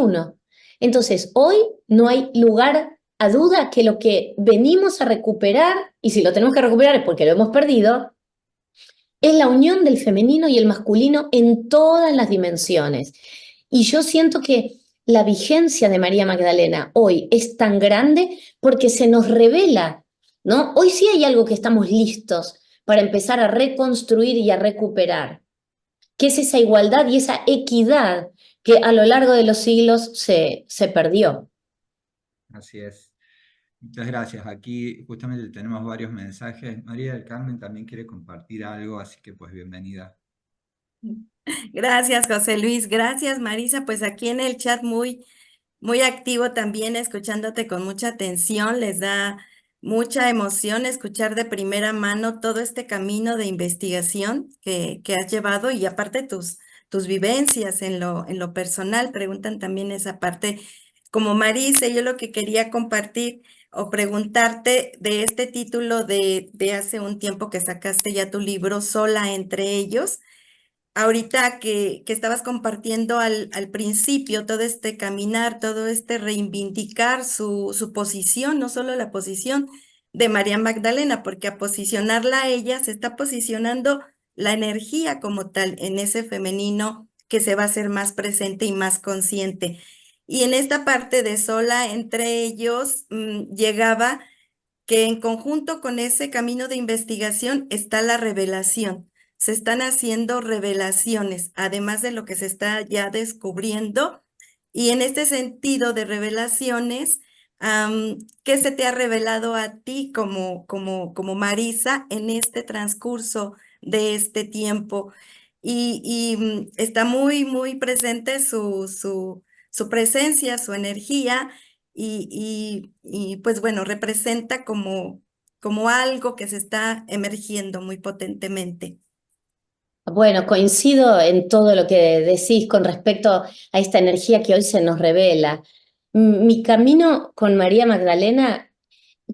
Entonces, hoy no hay lugar a duda que lo que venimos a recuperar, y si lo tenemos que recuperar es porque lo hemos perdido, es la unión del femenino y el masculino en todas las dimensiones. Y yo siento que la vigencia de María Magdalena hoy es tan grande porque se nos revela, ¿no? Hoy sí hay algo que estamos listos para empezar a reconstruir y a recuperar, que es esa igualdad y esa equidad que a lo largo de los siglos se perdió. Así es. Muchas gracias. Aquí justamente tenemos varios mensajes. María del Carmen también quiere compartir algo, así que pues bienvenida. Gracias, José Luis. Gracias, Marisa. Pues aquí en el chat muy activo también, escuchándote con mucha atención. Les da mucha emoción escuchar de primera mano todo este camino de investigación que has llevado y aparte tus vivencias en lo personal. Preguntan también esa parte. Como Marisa, yo lo que quería compartir o preguntarte de este título de hace un tiempo que sacaste ya tu libro, Sola entre ellos. Ahorita que estabas compartiendo al principio todo este caminar, todo este reivindicar su posición, no solo la posición de María Magdalena, porque a posicionarla a ella se está posicionando la energía como tal en ese femenino que se va a hacer más presente y más consciente. Y en esta parte de sola entre ellos llegaba que en conjunto con ese camino de investigación está la revelación. Se están haciendo revelaciones, además de lo que se está ya descubriendo. Y en este sentido de revelaciones, ¿qué se te ha revelado a ti como Marisa en este transcurso de este tiempo? Está muy presente su presencia, su energía pues bueno, representa como algo que se está emergiendo muy potentemente. Bueno, coincido en todo lo que decís con respecto a esta energía que hoy se nos revela. Mi camino con María Magdalena,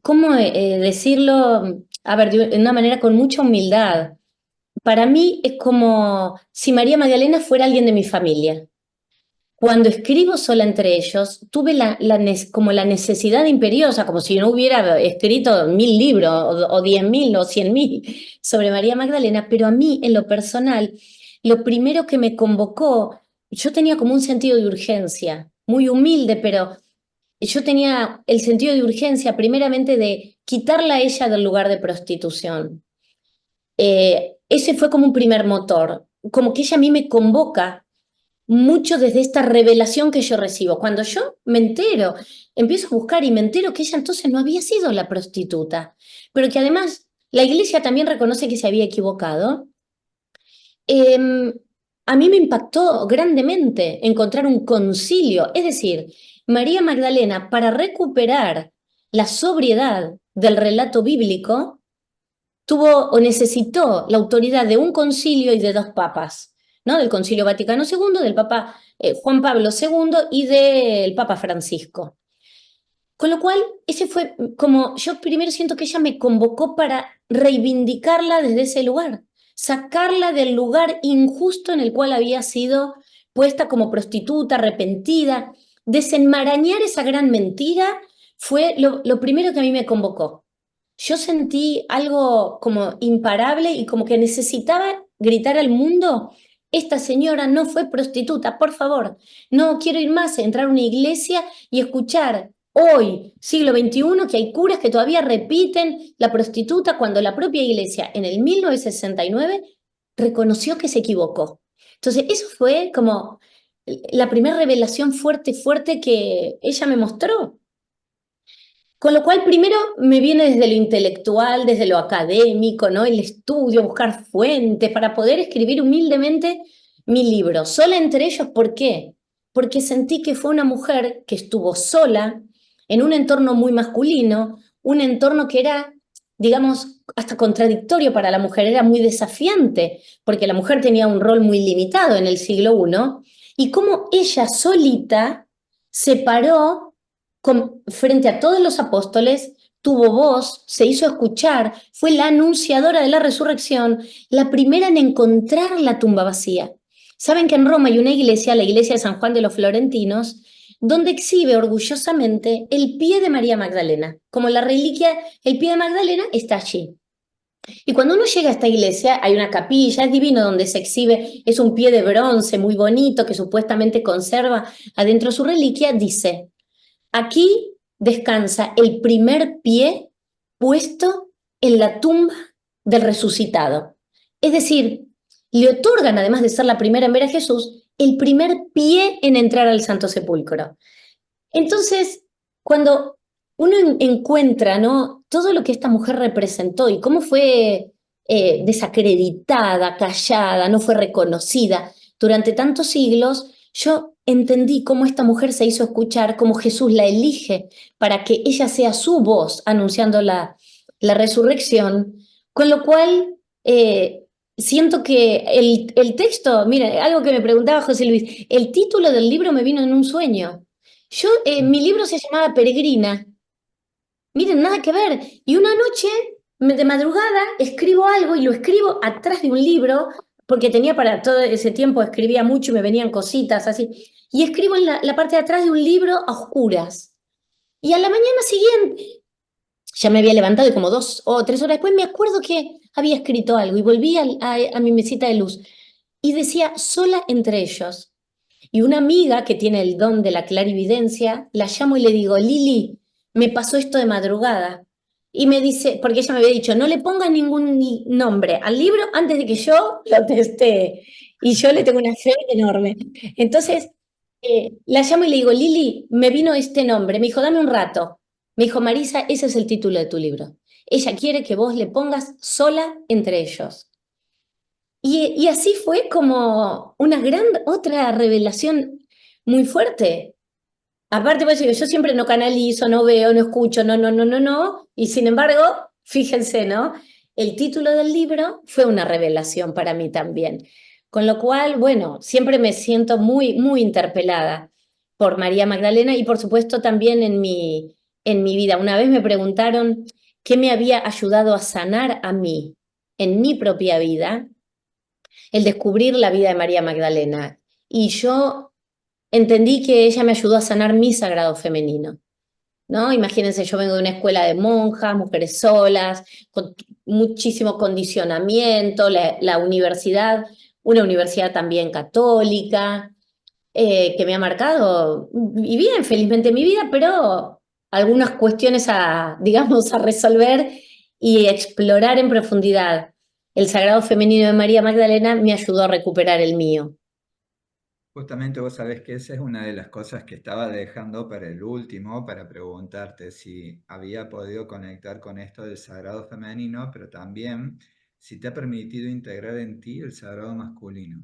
¿cómo decirlo? A ver, de una manera con mucha humildad. Para mí es como si María Magdalena fuera alguien de mi familia. Cuando escribo sola entre ellos, tuve como la necesidad imperiosa, como si no hubiera escrito 1000 libros o 10.000 o 100.000 sobre María Magdalena, pero a mí, en lo personal, lo primero que me convocó, yo tenía como un sentido de urgencia, muy humilde, pero yo tenía el sentido de urgencia primeramente de quitarla a ella del lugar de prostitución. Ese fue como un primer motor, como que ella a mí me convoca mucho desde esta revelación que yo recibo. Cuando yo me entero, empiezo a buscar y me entero que ella entonces no había sido la prostituta, pero que además la iglesia también reconoce que se había equivocado. Eh, a mí me impactó grandemente encontrar un concilio, es decir, María Magdalena, para recuperar la sobriedad del relato bíblico, tuvo o necesitó la autoridad de un concilio y de dos papas, ¿no? Del Concilio Vaticano II, del Papa Juan Pablo II y del Papa Francisco. Con lo cual, ese fue como, yo primero siento que ella me convocó para reivindicarla desde ese lugar, sacarla del lugar injusto en el cual había sido puesta como prostituta, arrepentida, desenmarañar esa gran mentira fue lo primero que a mí me convocó. Yo sentí algo como imparable y como que necesitaba gritar al mundo, esta señora no fue prostituta, por favor, no quiero ir más a entrar a una iglesia y escuchar hoy, siglo XXI, que hay curas que todavía repiten la prostituta cuando la propia iglesia en el 1969 reconoció que se equivocó. Entonces, eso fue como la primera revelación fuerte que ella me mostró. Con lo cual, primero me viene desde lo intelectual, desde lo académico, ¿no? El estudio, buscar fuentes para poder escribir humildemente mi libro. Sola entre ellos, ¿por qué? Porque sentí que fue una mujer que estuvo sola en un entorno muy masculino, un entorno que era, digamos, hasta contradictorio para la mujer, era muy desafiante, porque la mujer tenía un rol muy limitado en el siglo I, y cómo ella solita se paró frente a todos los apóstoles, tuvo voz, se hizo escuchar, fue la anunciadora de la resurrección, la primera en encontrar la tumba vacía. Saben que en Roma hay una iglesia, la iglesia de San Juan de los Florentinos, donde exhibe orgullosamente el pie de María Magdalena. Como la reliquia, el pie de Magdalena está allí. Y cuando uno llega a esta iglesia, hay una capilla, es divino donde se exhibe, es un pie de bronce muy bonito que supuestamente conserva adentro su reliquia, dice, aquí descansa el primer pie puesto en la tumba del resucitado. Es decir, le otorgan, además de ser la primera en ver a Jesús, el primer pie en entrar al Santo Sepulcro. Entonces, cuando uno encuentra, ¿no?, todo lo que esta mujer representó y cómo fue desacreditada, callada, no fue reconocida durante tantos siglos, yo entendí cómo esta mujer se hizo escuchar, cómo Jesús la elige para que ella sea su voz anunciando la resurrección, con lo cual siento que el texto, mira, algo que me preguntaba José Luis, el título del libro me vino en un sueño. Mi libro se llamaba Peregrina. Miren, nada que ver. Y una noche, de madrugada, escribo algo y lo escribo atrás de un libro, porque tenía para todo ese tiempo, escribía mucho y me venían cositas así. Y escribo en la parte de atrás de un libro a oscuras. Y a la mañana siguiente, ya me había levantado y como 2 o 3 horas después me acuerdo que había escrito algo y volví a mi mesita de luz. Y decía, sola entre ellos. Y una amiga que tiene el don de la clarividencia, la llamo y le digo, Lili, me pasó esto de madrugada. Y me dice, porque ella me había dicho, no le pongas ningún nombre al libro antes de que yo lo teste. Y yo le tengo una fe enorme. Entonces, la llamo y le digo, Lili, me vino este nombre. Me dijo, dame un rato. Me dijo, Marisa, ese es el título de tu libro. Ella quiere que vos le pongas sola entre ellos. Y así fue como una gran otra revelación muy fuerte. Aparte, pues, yo siempre no canalizo, no veo, no escucho, no. Y sin embargo, fíjense, ¿no? El título del libro fue una revelación para mí también. Con lo cual, bueno, siempre me siento muy, muy interpelada por María Magdalena y por supuesto también en mi vida. Una vez me preguntaron qué me había ayudado a sanar a mí en mi propia vida, el descubrir la vida de María Magdalena. Y yo entendí que ella me ayudó a sanar mi sagrado femenino, ¿no? Imagínense, yo vengo de una escuela de monjas, mujeres solas, con muchísimo condicionamiento, la universidad, una universidad también católica, que me ha marcado, y bien, felizmente mi vida, pero algunas cuestiones digamos, a resolver y explorar en profundidad. El sagrado femenino de María Magdalena me ayudó a recuperar el mío. Justamente vos sabés que esa es una de las cosas que estaba dejando para el último, para preguntarte si había podido conectar con esto del sagrado femenino, pero también si te ha permitido integrar en ti el sagrado masculino.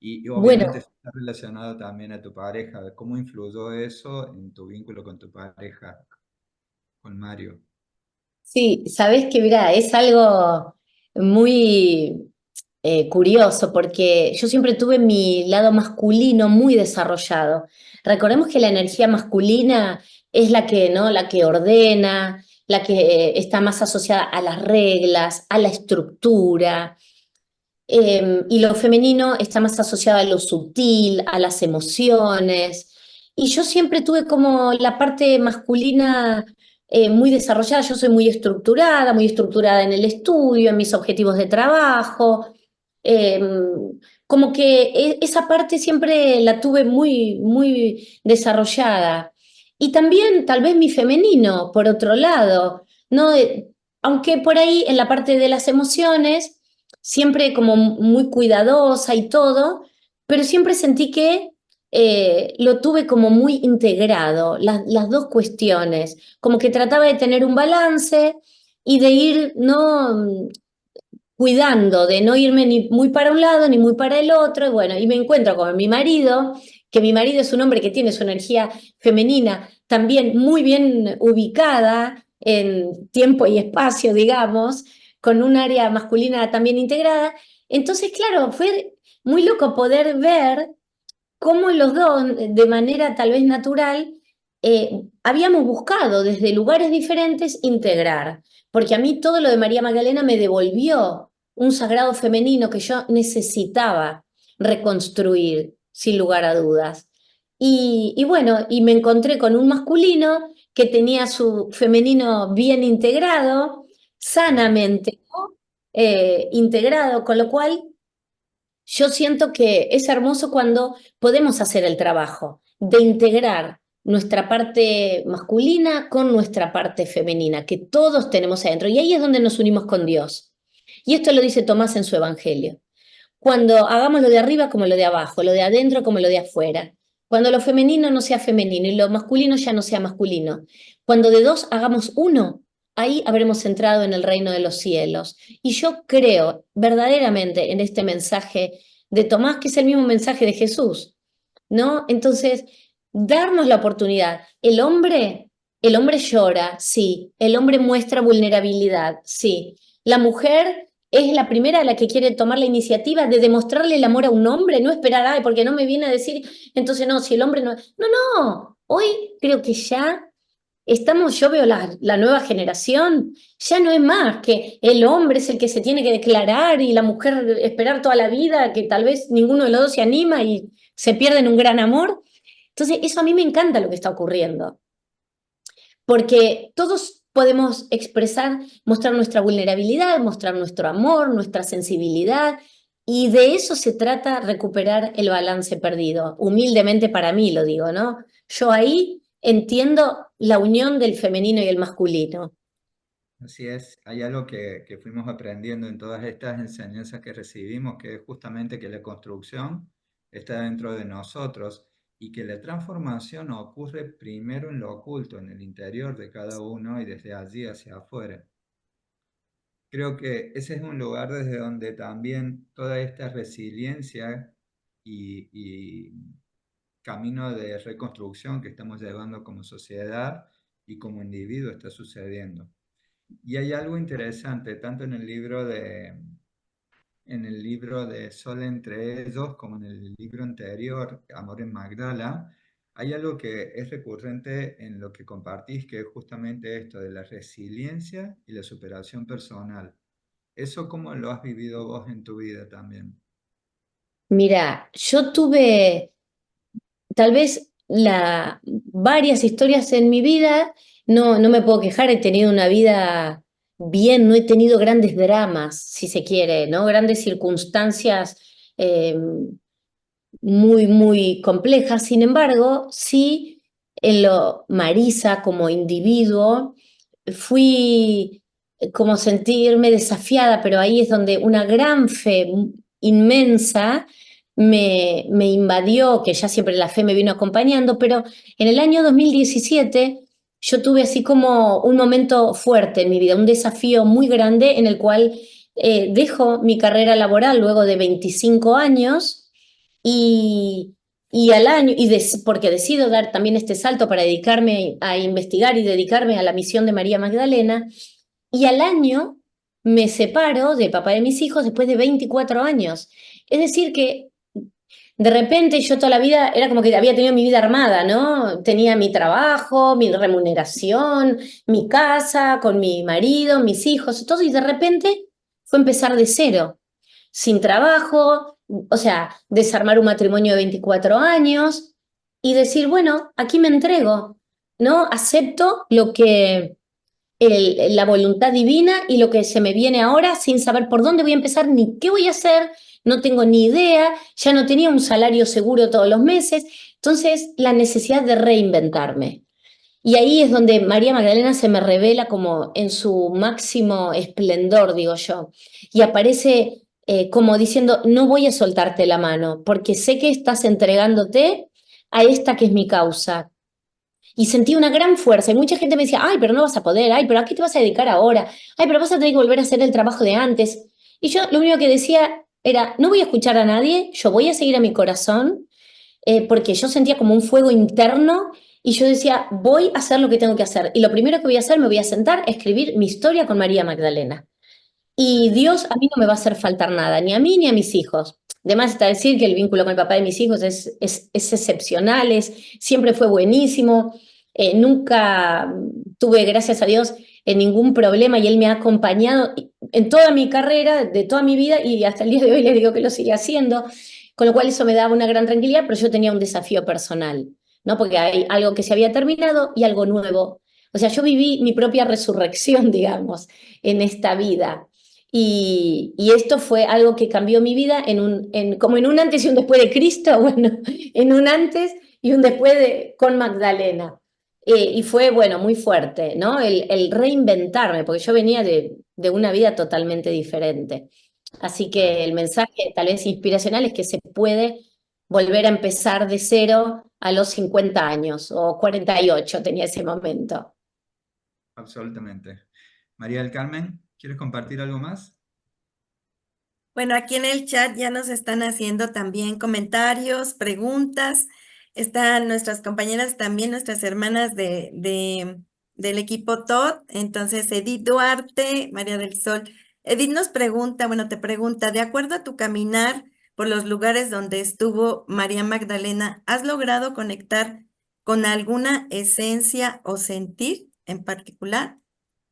Y obviamente Bueno, eso está relacionado también a tu pareja. ¿Cómo influyó eso en tu vínculo con tu pareja, con Mario? sí, sabés que, mira, es algo muy curioso porque yo siempre tuve mi lado masculino muy desarrollado. Recordemos que la energía masculina es la que, ¿no?, la que ordena, la que está más asociada a las reglas, a la estructura, y lo femenino está más asociado a lo sutil, a las emociones. Y yo siempre tuve como la parte masculina muy desarrollada. Yo soy muy estructurada en el estudio, en mis objetivos de trabajo. Eh, Como que esa parte siempre la tuve muy, muy desarrollada. Y también tal vez mi femenino, por otro lado, ¿no? Aunque por ahí en la parte de las emociones siempre como muy cuidadosa y todo, pero siempre sentí que lo tuve como muy integrado, las dos cuestiones, como que trataba de tener un balance y de ir, ¿no?, cuidando, de no irme ni muy para un lado ni muy para el otro, y bueno, y me encuentro con mi marido, que mi marido es un hombre que tiene su energía femenina también muy bien ubicada en tiempo y espacio, digamos, con un área masculina también integrada. Entonces, claro, fue muy loco poder ver cómo los dos, de manera tal vez natural, habíamos buscado desde lugares diferentes integrar, porque a mí todo lo de María Magdalena me devolvió un sagrado femenino que yo necesitaba reconstruir, sin lugar a dudas. Y bueno, y me encontré con un masculino que tenía su femenino bien integrado, sanamente, ¿no? Integrado, con lo cual yo siento que es hermoso cuando podemos hacer el trabajo de integrar nuestra parte masculina con nuestra parte femenina, que todos tenemos adentro. Y ahí es donde nos unimos con Dios. Y esto lo dice Tomás en su Evangelio. Cuando hagamos lo de arriba como lo de abajo, lo de adentro como lo de afuera. Cuando lo femenino no sea femenino y lo masculino ya no sea masculino. Cuando de dos hagamos uno, ahí habremos entrado en el reino de los cielos. Y yo creo verdaderamente en este mensaje de Tomás, que es el mismo mensaje de Jesús, ¿no? Entonces, darnos la oportunidad. El hombre llora, sí. El hombre muestra vulnerabilidad, sí. La mujer es la primera a la que quiere tomar la iniciativa de demostrarle el amor a un hombre, no esperar, ay, porque no me viene a decir, entonces no, si el hombre no. No, no. Hoy creo que ya estamos, yo veo la nueva generación, ya no es más que el hombre es el que se tiene que declarar y la mujer esperar toda la vida, que tal vez ninguno de los dos se anima y se pierde en un gran amor. Entonces, eso a mí me encanta lo que está ocurriendo, porque todos podemos expresar, mostrar nuestra vulnerabilidad, mostrar nuestro amor, nuestra sensibilidad, y de eso se trata recuperar el balance perdido. Humildemente para mí lo digo, ¿no? Yo ahí entiendo la unión del femenino y el masculino. Así es, hay algo que fuimos aprendiendo en todas estas enseñanzas que recibimos, que es justamente que la construcción está dentro de nosotros y que la transformación ocurre primero en lo oculto, en el interior de cada uno y desde allí hacia afuera. Creo que ese es un lugar desde donde también toda esta resiliencia y camino de reconstrucción que estamos llevando como sociedad y como individuo está sucediendo. Y hay algo interesante, tanto en el libro de Sol entre ellos, como en el libro anterior, Amor en Magdala, hay algo que es recurrente en lo que compartís, que es justamente esto de la resiliencia y la superación personal. ¿Eso cómo lo has vivido vos en tu vida también? Mira, yo tuve tal vez varias historias en mi vida, no me puedo quejar, he tenido una vida bien, no he tenido grandes dramas, si se quiere, ¿no? Grandes circunstancias eh, muy complejas. Sin embargo, sí, en lo Marisa como individuo, fui como sentirme desafiada, pero ahí es donde una gran fe inmensa me invadió, que ya siempre la fe me vino acompañando, pero en el año 2017 yo tuve así como un momento fuerte en mi vida, un desafío muy grande en el cual dejo mi carrera laboral luego de 25 años y, y al año, porque decido dar también este salto para dedicarme a investigar y dedicarme a la misión de María Magdalena, y al año me separo de papá de mis hijos después de 24 años. Es decir, que de repente yo toda la vida era como que había tenido mi vida armada, ¿no? Tenía mi trabajo, mi remuneración, mi casa, con mi marido, mis hijos, todo, y de repente fue empezar de cero, sin trabajo, o sea, desarmar un matrimonio de 24 años y decir, bueno, aquí me entrego, ¿no? Acepto lo que la voluntad divina y lo que se me viene ahora sin saber por dónde voy a empezar ni qué voy a hacer, no tengo ni idea, ya no tenía un salario seguro todos los meses, entonces la necesidad de reinventarme. Y ahí es donde María Magdalena se me revela como en su máximo esplendor, digo yo, y aparece como diciendo, no voy a soltarte la mano, porque sé que estás entregándote a esta que es mi causa, y sentí una gran fuerza. Y mucha gente me decía, ay, pero no vas a poder, ay, pero ¿a qué te vas a dedicar ahora? Ay, pero vas a tener que volver a hacer el trabajo de antes. Y yo lo único que decía era, no voy a escuchar a nadie, yo voy a seguir a mi corazón, porque yo sentía como un fuego interno y yo decía, voy a hacer lo que tengo que hacer. Y lo primero que voy a hacer, me voy a sentar a escribir mi historia con María Magdalena. Y Dios a mí no me va a hacer faltar nada, ni a mí ni a mis hijos. Además está decir que el vínculo con el papá de mis hijos es excepcional, siempre fue buenísimo, nunca tuve, gracias a Dios, ningún problema y él me ha acompañado en toda mi carrera, de toda mi vida y hasta el día de hoy le digo que lo sigue haciendo, con lo cual eso me daba una gran tranquilidad, pero yo tenía un desafío personal, ¿no? Porque hay algo que se había terminado y algo nuevo. O sea, yo viví mi propia resurrección, digamos, en esta vida. Y esto fue algo que cambió mi vida como en un antes y un después de Cristo, bueno, en un antes y un después con Magdalena. Y fue, bueno, muy fuerte, ¿no? El reinventarme, porque yo venía de una vida totalmente diferente. Así Claro, que el mensaje tal vez inspiracional es que se puede volver a empezar de cero a los 50 años o 48 tenía ese momento. absolutamente. María del Carmen, ¿quieres compartir algo más? Bueno, aquí en el chat ya nos están haciendo también comentarios, preguntas. Están nuestras compañeras también, nuestras hermanas del equipo TOD. Entonces, Edith Duarte, María del Sol. Edith nos pregunta, bueno, te pregunta, de acuerdo a tu caminar por los lugares donde estuvo María Magdalena, ¿has logrado conectar con alguna esencia o sentir en particular?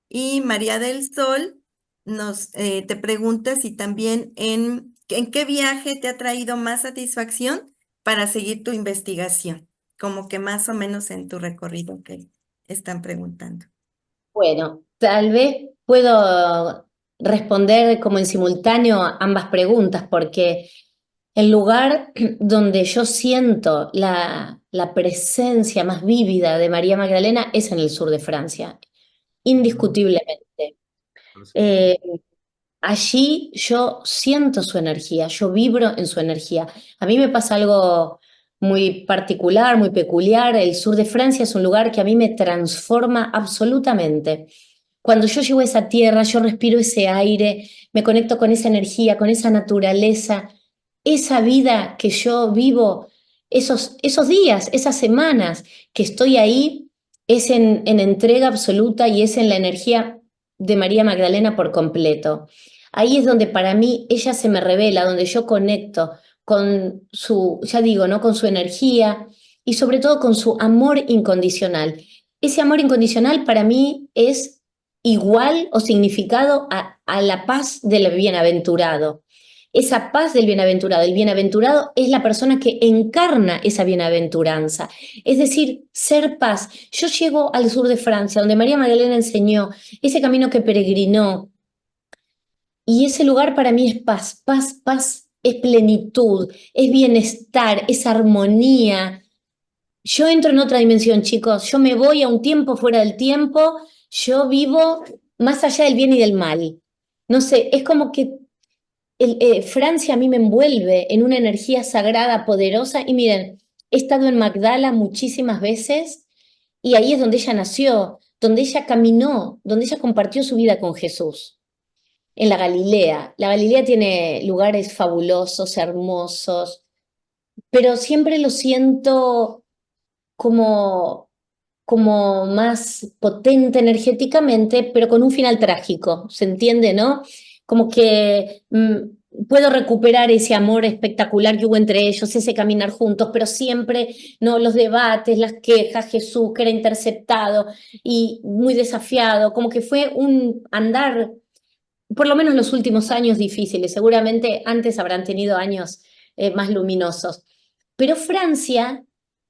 Y María del Sol te pregunta si también en qué viaje te ha traído más satisfacción para seguir tu investigación, como que más o menos en tu recorrido que están preguntando. Bueno, tal vez puedo responder como en simultáneo a ambas preguntas, porque el lugar donde yo siento la presencia más vívida de María Magdalena es en el sur de Francia, Ujú, indiscutiblemente. por supuesto. Eh, Allí yo siento su energía, yo vibro en su energía. A mí me pasa algo muy particular, muy peculiar. El sur de Francia es un lugar que a mí me transforma absolutamente. Cuando yo llego a esa tierra, yo respiro ese aire, me conecto con esa energía, con esa naturaleza, esa vida que yo vivo, esos días, esas semanas que estoy ahí, es en entrega absoluta y es en la energía de María Magdalena por completo. Ahí es donde para mí ella se me revela, donde yo conecto con su, ya digo, ¿no? Con su energía y sobre todo con su amor incondicional. Ese amor incondicional para mí es igual o significado a la paz del bienaventurado. Esa paz del bienaventurado. El bienaventurado es la persona que encarna esa bienaventuranza. Es decir, ser paz. Yo llego al sur de Francia, donde María Magdalena enseñó ese camino que peregrinó, y ese lugar para mí es paz, paz, paz, es plenitud, es bienestar, es armonía. Yo entro en otra dimensión, chicos. Yo me voy a un tiempo fuera del tiempo. Yo vivo más allá del bien y del mal. No sé, es como que Francia a mí me envuelve en una energía sagrada, poderosa. Y miren, he estado en Magdala muchísimas veces y ahí es donde ella nació, donde ella caminó, donde ella compartió su vida con Jesús en la Galilea. La Galilea tiene lugares fabulosos, hermosos, pero siempre lo siento como, como más potente energéticamente, pero con un final trágico, ¿se entiende, no? Como que puedo recuperar ese amor espectacular que hubo entre ellos, ese caminar juntos, pero siempre, ¿no? Los debates, las quejas, Jesús que era interceptado y muy desafiado, como que fue un andar por lo menos los últimos años difíciles, seguramente antes habrán tenido años más luminosos. Pero Francia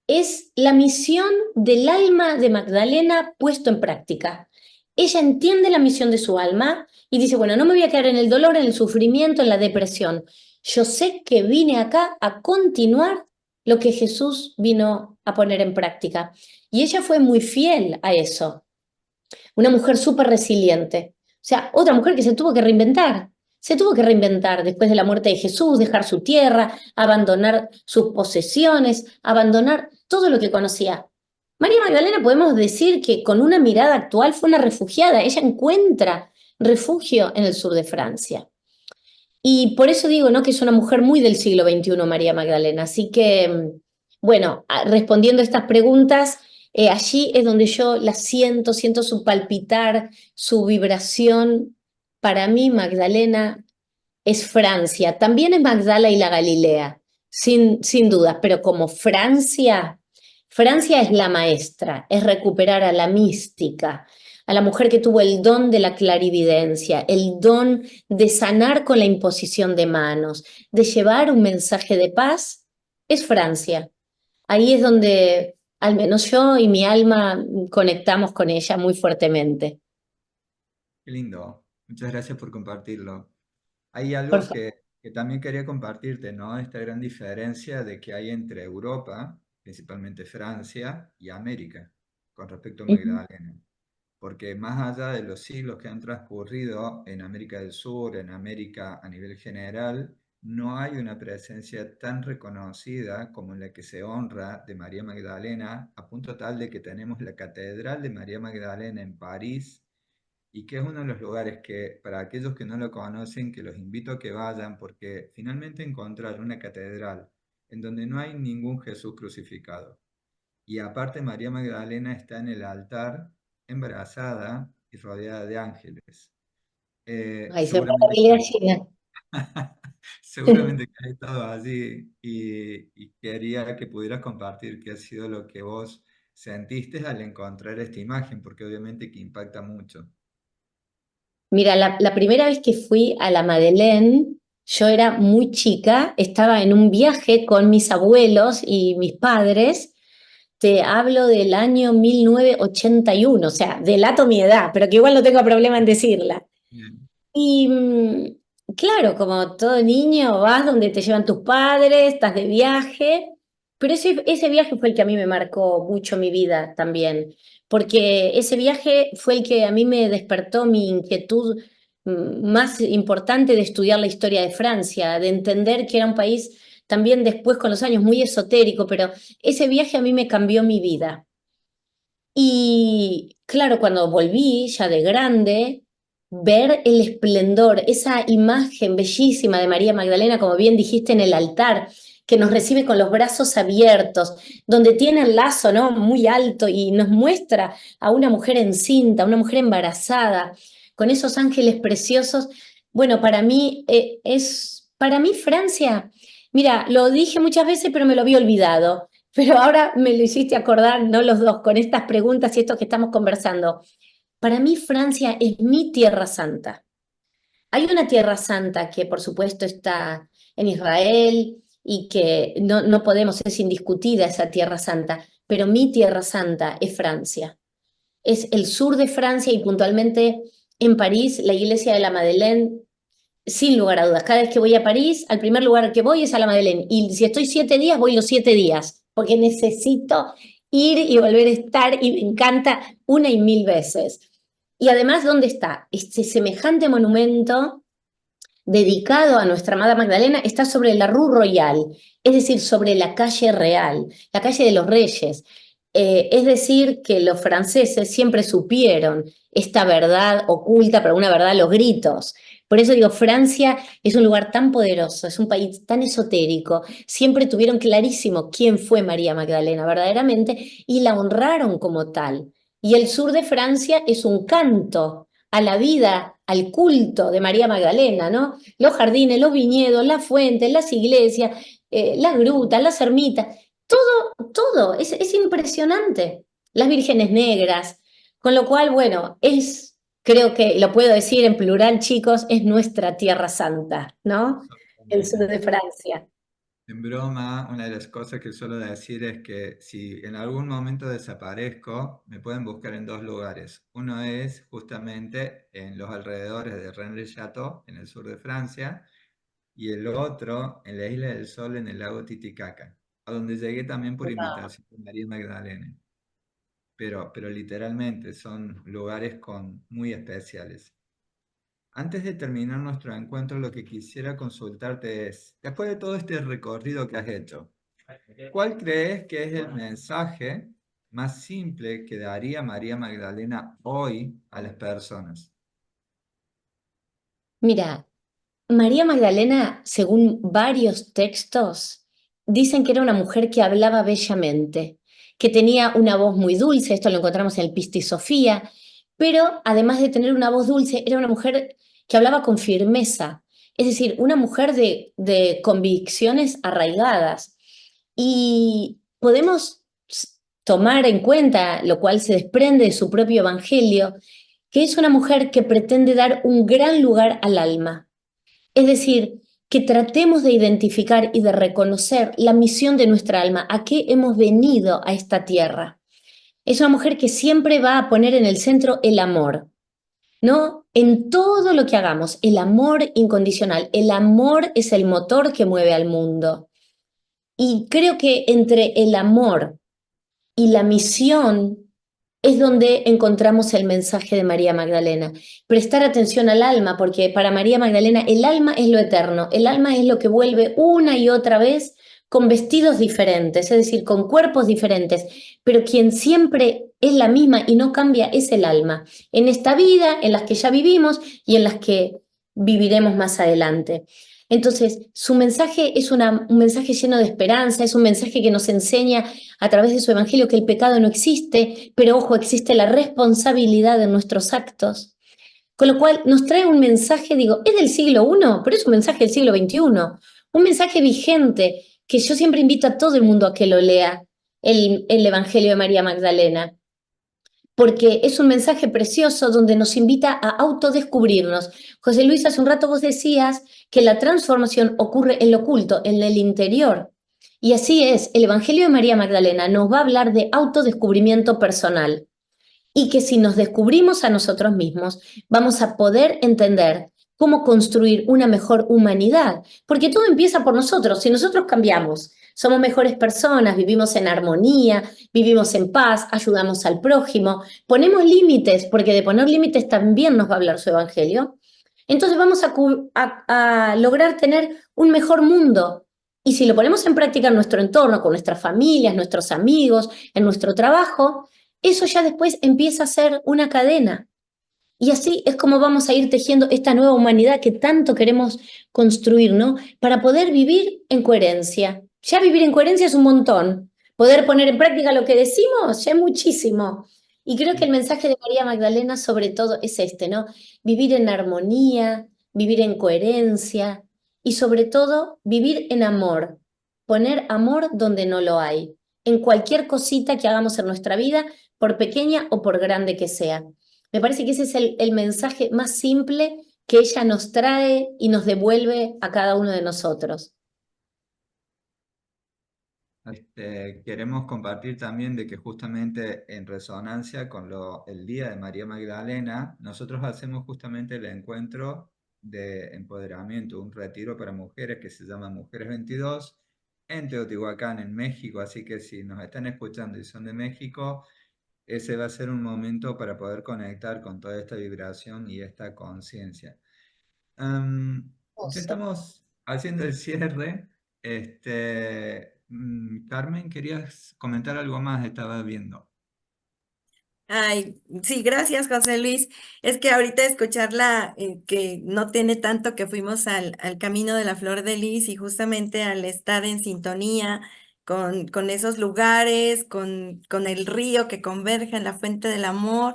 es la misión del alma de Magdalena puesto en práctica. Ella entiende la misión de su alma y dice, bueno, no me voy a quedar en el dolor, en el sufrimiento, en la depresión. Yo sé que vine acá a continuar lo que Jesús vino a poner en práctica. Y ella fue muy fiel a eso, una mujer súper resiliente. O sea, otra mujer que se tuvo que reinventar después de la muerte de Jesús, dejar su tierra, abandonar sus posesiones, abandonar todo lo que conocía. María Magdalena podemos decir que con una mirada actual fue una refugiada, ella encuentra refugio en el sur de Francia. Y por eso digo, ¿no? Que es una mujer muy del siglo XXI, María Magdalena. Así que, bueno, respondiendo a estas preguntas, allí es donde yo la siento, siento su palpitar, su vibración. Para mí, Magdalena es Francia. También es Magdala y la Galilea, sin dudas, pero como Francia, Francia es la maestra, es recuperar a la mística, a la mujer que tuvo el don de la clarividencia, el don de sanar con la imposición de manos, de llevar un mensaje de paz, es Francia. Ahí es donde al menos yo y mi alma conectamos con ella muy fuertemente. Qué lindo. Muchas gracias por compartirlo. Hay Por algo favor. que también quería compartirte, ¿no? Esta gran diferencia de que hay entre Europa, principalmente Francia, y América, con respecto a Magdalena. Porque más allá de los siglos que han transcurrido en América del Sur, en América a nivel general, no hay una presencia tan reconocida como la que se honra de María Magdalena, a punto tal de que tenemos la Catedral de María Magdalena en París, y que es uno de los lugares que, para aquellos que no lo conocen, que los invito a que vayan, porque finalmente encontrar una catedral en donde no hay ningún Jesús crucificado. Y aparte María Magdalena está en el altar, embarazada y rodeada de ángeles. Ay, se me pone la Seguramente, piel de gallina. seguramente que has estado allí y quería que pudieras compartir qué ha sido lo que vos sentiste al encontrar esta imagen, porque obviamente que impacta mucho. Mira, la primera vez que fui a la Madeleine, yo era muy chica, estaba en un viaje con mis abuelos y mis padres. Te hablo del año 1981, o sea, delato mi edad, pero que igual no tengo problema en decirla. Bien. Y claro, como todo niño, vas donde te llevan tus padres, estás de viaje, pero ese viaje fue el que a mí me marcó mucho mi vida también, porque ese viaje fue el que a mí me despertó mi inquietud más importante de estudiar la historia de Francia, de entender que era un país también después con los años muy esotérico, pero ese viaje a mí me cambió mi vida. Y claro, cuando volví ya de grande, ver el esplendor, esa imagen bellísima de María Magdalena, como bien dijiste, en el altar, que nos recibe con los brazos abiertos, donde tiene el lazo, ¿no? Muy alto y nos muestra a una mujer encinta, una mujer embarazada, con esos ángeles preciosos. Bueno, para mí Francia, mira, lo dije muchas veces, pero me lo había olvidado. Pero ahora me lo hiciste acordar, no los dos, con estas preguntas y esto que estamos conversando. Para mí Francia es mi tierra santa. Hay una tierra santa que por supuesto está en Israel y que no podemos, es indiscutida esa tierra santa, pero mi tierra santa es Francia. Es el sur de Francia y puntualmente en París, la iglesia de la Madeleine, sin lugar a dudas. Cada vez que voy a París, al primer lugar que voy es a la Madeleine. Y si estoy 7 días, voy los 7 días, porque necesito ir y volver a estar y me encanta una y mil veces. Y además, ¿dónde está? Este semejante monumento dedicado a nuestra amada Magdalena está sobre la Rue Royale, es decir, sobre la calle real, la calle de los Reyes. Es decir, que los franceses siempre supieron esta verdad oculta, pero una verdad a los gritos. Por eso digo, Francia es un lugar tan poderoso, es un país tan esotérico, siempre tuvieron clarísimo quién fue María Magdalena verdaderamente y la honraron como tal. Y el sur de Francia es un canto a la vida, al culto de María Magdalena, ¿no? Los jardines, los viñedos, las fuentes, las iglesias, las grutas, las ermitas, todo, es impresionante. Las vírgenes negras, con lo cual, bueno, creo que lo puedo decir en plural, chicos, es nuestra tierra santa, ¿no? El sur de Absolutamente. Francia. En broma, una de las cosas que suelo decir es que si en algún momento desaparezco, me pueden buscar en dos lugares. Uno es justamente en los alrededores de Rennes-le-Château, en el sur de Francia, y el otro en la Isla del Sol, en el lago Titicaca, a donde llegué también por invitación de María Magdalena. Pero literalmente son lugares muy especiales. Antes de terminar nuestro encuentro, lo que quisiera consultarte es, después de todo este recorrido que has hecho, ¿cuál crees que es el mensaje más simple que daría María Magdalena hoy a las personas? Mira, María Magdalena, según varios textos, dicen que era una mujer que hablaba bellamente, que tenía una voz muy dulce, esto lo encontramos en el Pisti Sofía, pero además de tener una voz dulce, era una mujer que hablaba con firmeza, es decir, una mujer de convicciones arraigadas. Y podemos tomar en cuenta, lo cual se desprende de su propio evangelio, que es una mujer que pretende dar un gran lugar al alma, es decir, que tratemos de identificar y de reconocer la misión de nuestra alma, a qué hemos venido a esta tierra. Es una mujer que siempre va a poner en el centro el amor, ¿no? En todo lo que hagamos, el amor incondicional. El amor es el motor que mueve al mundo. Y creo que entre el amor y la misión es donde encontramos el mensaje de María Magdalena. Prestar atención al alma, porque para María Magdalena el alma es lo eterno, el alma es lo que vuelve una y otra vez con vestidos diferentes, es decir, con cuerpos diferentes, pero quien siempre es la misma y no cambia es el alma, en esta vida, en las que ya vivimos y en las que viviremos más adelante. Entonces, su mensaje es un mensaje lleno de esperanza, es un mensaje que nos enseña a través de su evangelio que el pecado no existe, pero ojo, existe la responsabilidad de nuestros actos. Con lo cual nos trae un mensaje, digo, es del siglo I, pero es un mensaje del siglo XXI, un mensaje vigente que yo siempre invito a todo el mundo a que lo lea, el Evangelio de María Magdalena, porque es un mensaje precioso donde nos invita a autodescubrirnos. José Luis, hace un rato vos decías que la transformación ocurre en lo oculto, en el interior. Y así es, el Evangelio de María Magdalena nos va a hablar de autodescubrimiento personal y que si nos descubrimos a nosotros mismos, vamos a poder entender cómo construir una mejor humanidad, porque todo empieza por nosotros. Si nosotros cambiamos, somos mejores personas, vivimos en armonía, vivimos en paz, ayudamos al prójimo, ponemos límites, porque de poner límites también nos va a hablar su evangelio, entonces vamos a lograr tener un mejor mundo. Y si lo ponemos en práctica en nuestro entorno, con nuestras familias, nuestros amigos, en nuestro trabajo, eso ya después empieza a ser una cadena. Y así es como vamos a ir tejiendo esta nueva humanidad que tanto queremos construir, ¿no? Para poder vivir en coherencia. Ya vivir en coherencia es un montón. Poder poner en práctica lo que decimos ya es muchísimo. Y creo que el mensaje de María Magdalena sobre todo es este, ¿no? Vivir en armonía, vivir en coherencia y sobre todo vivir en amor. Poner amor donde no lo hay. En cualquier cosita que hagamos en nuestra vida, por pequeña o por grande que sea. Me parece que ese es el mensaje más simple que ella nos trae y nos devuelve a cada uno de nosotros. Queremos compartir también de que justamente en resonancia con el Día de María Magdalena, nosotros hacemos justamente el encuentro de empoderamiento, un retiro para mujeres que se llama Mujeres 22 en Teotihuacán, en México. Así que si nos están escuchando y son de México, ese va a ser un momento para poder conectar con toda esta vibración y esta conciencia. Ya estamos haciendo el cierre. Carmen, ¿querías comentar algo más? Estaba viendo. Ay, sí, gracias, José Luis. Es que ahorita escucharla, que no tiene tanto que fuimos al Camino de la Flor de Lis y justamente al estar en sintonía con esos lugares, con el río que converge en la fuente del amor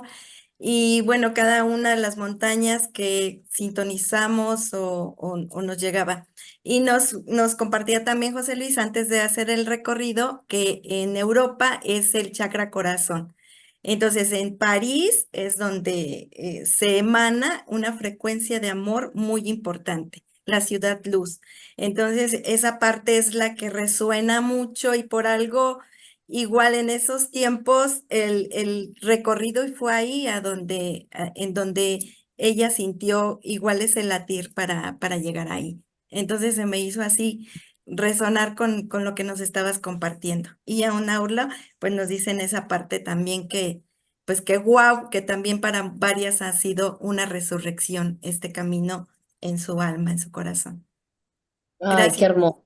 y bueno, cada una de las montañas que sintonizamos o nos llegaba. Y nos compartía también José Luis antes de hacer el recorrido que en Europa es el chakra corazón. Entonces, en París es donde se emana una frecuencia de amor muy importante, la ciudad luz. Entonces, esa parte es la que resuena mucho y por algo, igual en esos tiempos, el recorrido fue ahí en donde ella sintió igual ese latir para llegar ahí. Entonces, se me hizo así resonar con lo que nos estabas compartiendo. Y a un aula pues nos dicen esa parte también pues que wow, que también para varias ha sido una resurrección este camino en su alma, en su corazón. Ay, qué Gracias. hermoso.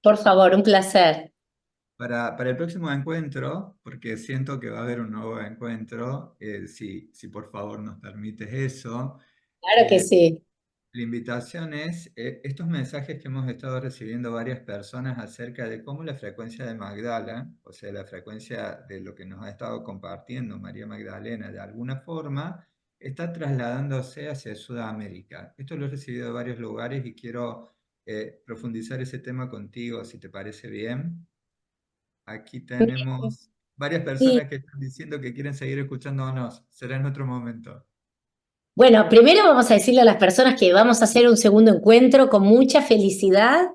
Por favor, un placer. Para el próximo encuentro, porque siento que va a haber un nuevo encuentro, si por favor nos permites eso, Claro que eh, sí. la invitación es estos mensajes que hemos estado recibiendo varias personas acerca de cómo la frecuencia de Magdala, o sea, la frecuencia de lo que nos ha estado compartiendo María Magdalena de alguna forma, está trasladándose hacia Sudamérica. Esto lo he recibido de varios lugares y quiero profundizar ese tema contigo, si te parece bien. Aquí tenemos varias Sí, personas que están diciendo que quieren seguir escuchándonos. Será en otro momento. Bueno, primero vamos a decirle a las personas que vamos a hacer un segundo encuentro con mucha felicidad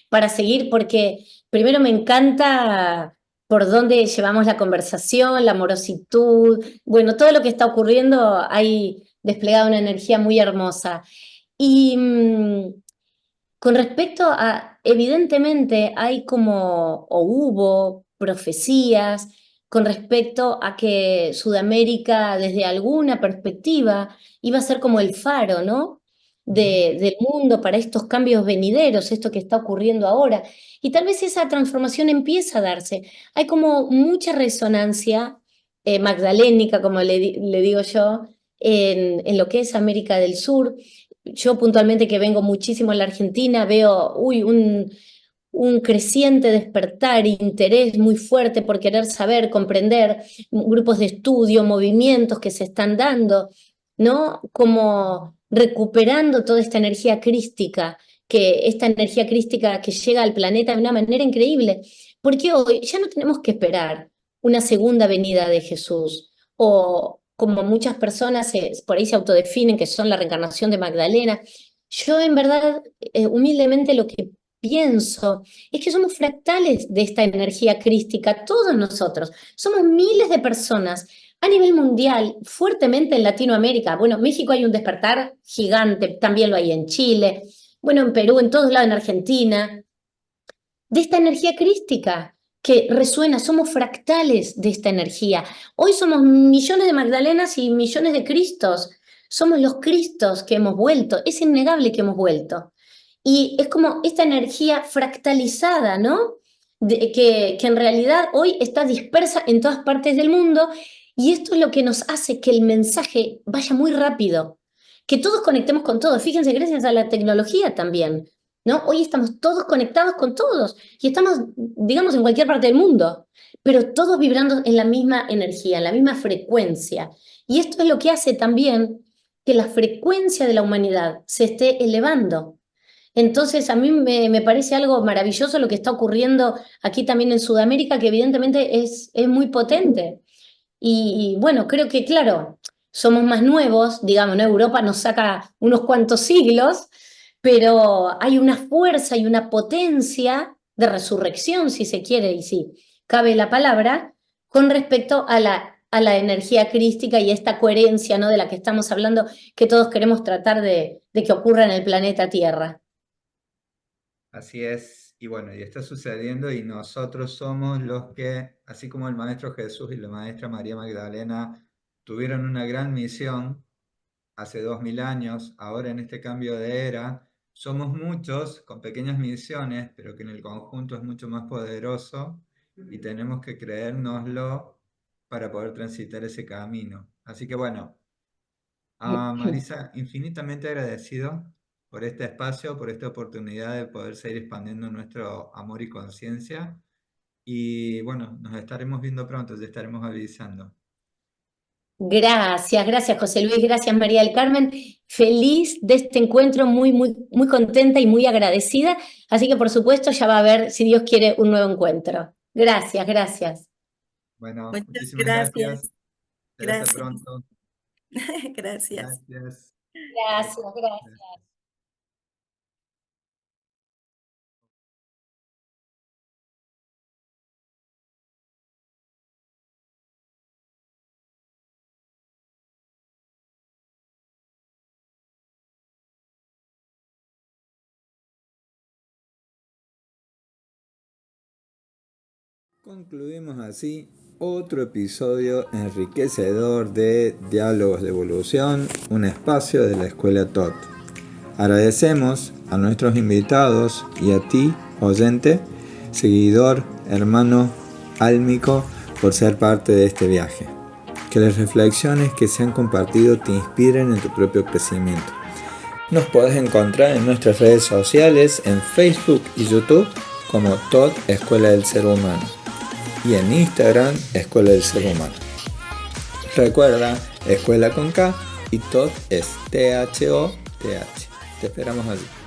para seguir, porque primero me encanta por dónde llevamos la conversación, la amorositud, bueno, todo lo que está ocurriendo, hay desplegada una energía muy hermosa. Y con respecto a, evidentemente hay como, o hubo profecías con respecto a que Sudamérica desde alguna perspectiva iba a ser como el faro, ¿no? Del mundo para estos cambios venideros, esto que está ocurriendo ahora. Y tal vez esa transformación empieza a darse. Hay como mucha resonancia magdalénica, como le digo yo, en lo que es América del Sur. Yo puntualmente que vengo muchísimo en la Argentina, veo un creciente despertar, interés muy fuerte por querer saber, comprender, grupos de estudio, movimientos que se están dando, ¿no? Como recuperando toda esta energía crística, que esta energía crística que llega al planeta de una manera increíble, porque hoy ya no tenemos que esperar una segunda venida de Jesús, o como muchas personas por ahí se autodefinen que son la reencarnación de Magdalena. Yo en verdad, humildemente lo que pienso es que somos fractales de esta energía crística, todos nosotros. Somos miles de personas a nivel mundial, fuertemente en Latinoamérica. Bueno, en México hay un despertar gigante, también lo hay en Chile, bueno, en Perú, en todos lados, en Argentina, de esta energía crística que resuena, somos fractales de esta energía. Hoy somos millones de Magdalenas y millones de Cristos. Somos los Cristos que hemos vuelto, es innegable que hemos vuelto. Y es como esta energía fractalizada, ¿no? Que en realidad hoy está dispersa en todas partes del mundo y esto es lo que nos hace que el mensaje vaya muy rápido, que todos conectemos con todos. Fíjense, gracias a la tecnología también, ¿no? Hoy estamos todos conectados con todos y estamos, digamos, en cualquier parte del mundo, pero todos vibrando en la misma energía, en la misma frecuencia. Y esto es lo que hace también que la frecuencia de la humanidad se esté elevando. Entonces, a mí me parece algo maravilloso lo que está ocurriendo aquí también en Sudamérica, que evidentemente es muy potente. Y bueno, creo que, claro, somos más nuevos, digamos, ¿no? Europa nos saca unos cuantos siglos, pero hay una fuerza y una potencia de resurrección, si se quiere, y si cabe la palabra, con respecto a la energía crística y esta coherencia, ¿no? De la que estamos hablando, que todos queremos tratar de que ocurra en el planeta Tierra. Así es, y bueno, y está sucediendo y nosotros somos los que, así como el Maestro Jesús y la Maestra María Magdalena tuvieron una gran misión hace 2000 años, ahora en este cambio de era, somos muchos con pequeñas misiones, pero que en el conjunto es mucho más poderoso y tenemos que creérnoslo para poder transitar ese camino. Así que bueno, Marisa, infinitamente agradecido por este espacio, por esta oportunidad de poder seguir expandiendo nuestro amor y conciencia. Y bueno, nos estaremos viendo pronto, ya estaremos avisando. Gracias, gracias José Luis, gracias María del Carmen. Feliz de este encuentro, muy, muy, muy contenta y muy agradecida. Así que por supuesto ya va a haber, si Dios quiere, un nuevo encuentro. Gracias, gracias. Bueno, Muchas muchísimas gracias. gracias. Será hasta Gracias. pronto. Gracias. Gracias. Gracias, gracias. Concluimos así otro episodio enriquecedor de Diálogos de Evolución, un espacio de la Escuela TOT. Agradecemos a nuestros invitados y a ti, oyente, seguidor, hermano álmico, por ser parte de este viaje. Que las reflexiones que se han compartido te inspiren en tu propio crecimiento. Nos podés encontrar en nuestras redes sociales, en Facebook y YouTube, como TOT Escuela del Ser Humano, y en Instagram, Escuela del Ser Humano. Recuerda, Escuela con K y TOT es THOTH. Te esperamos allí.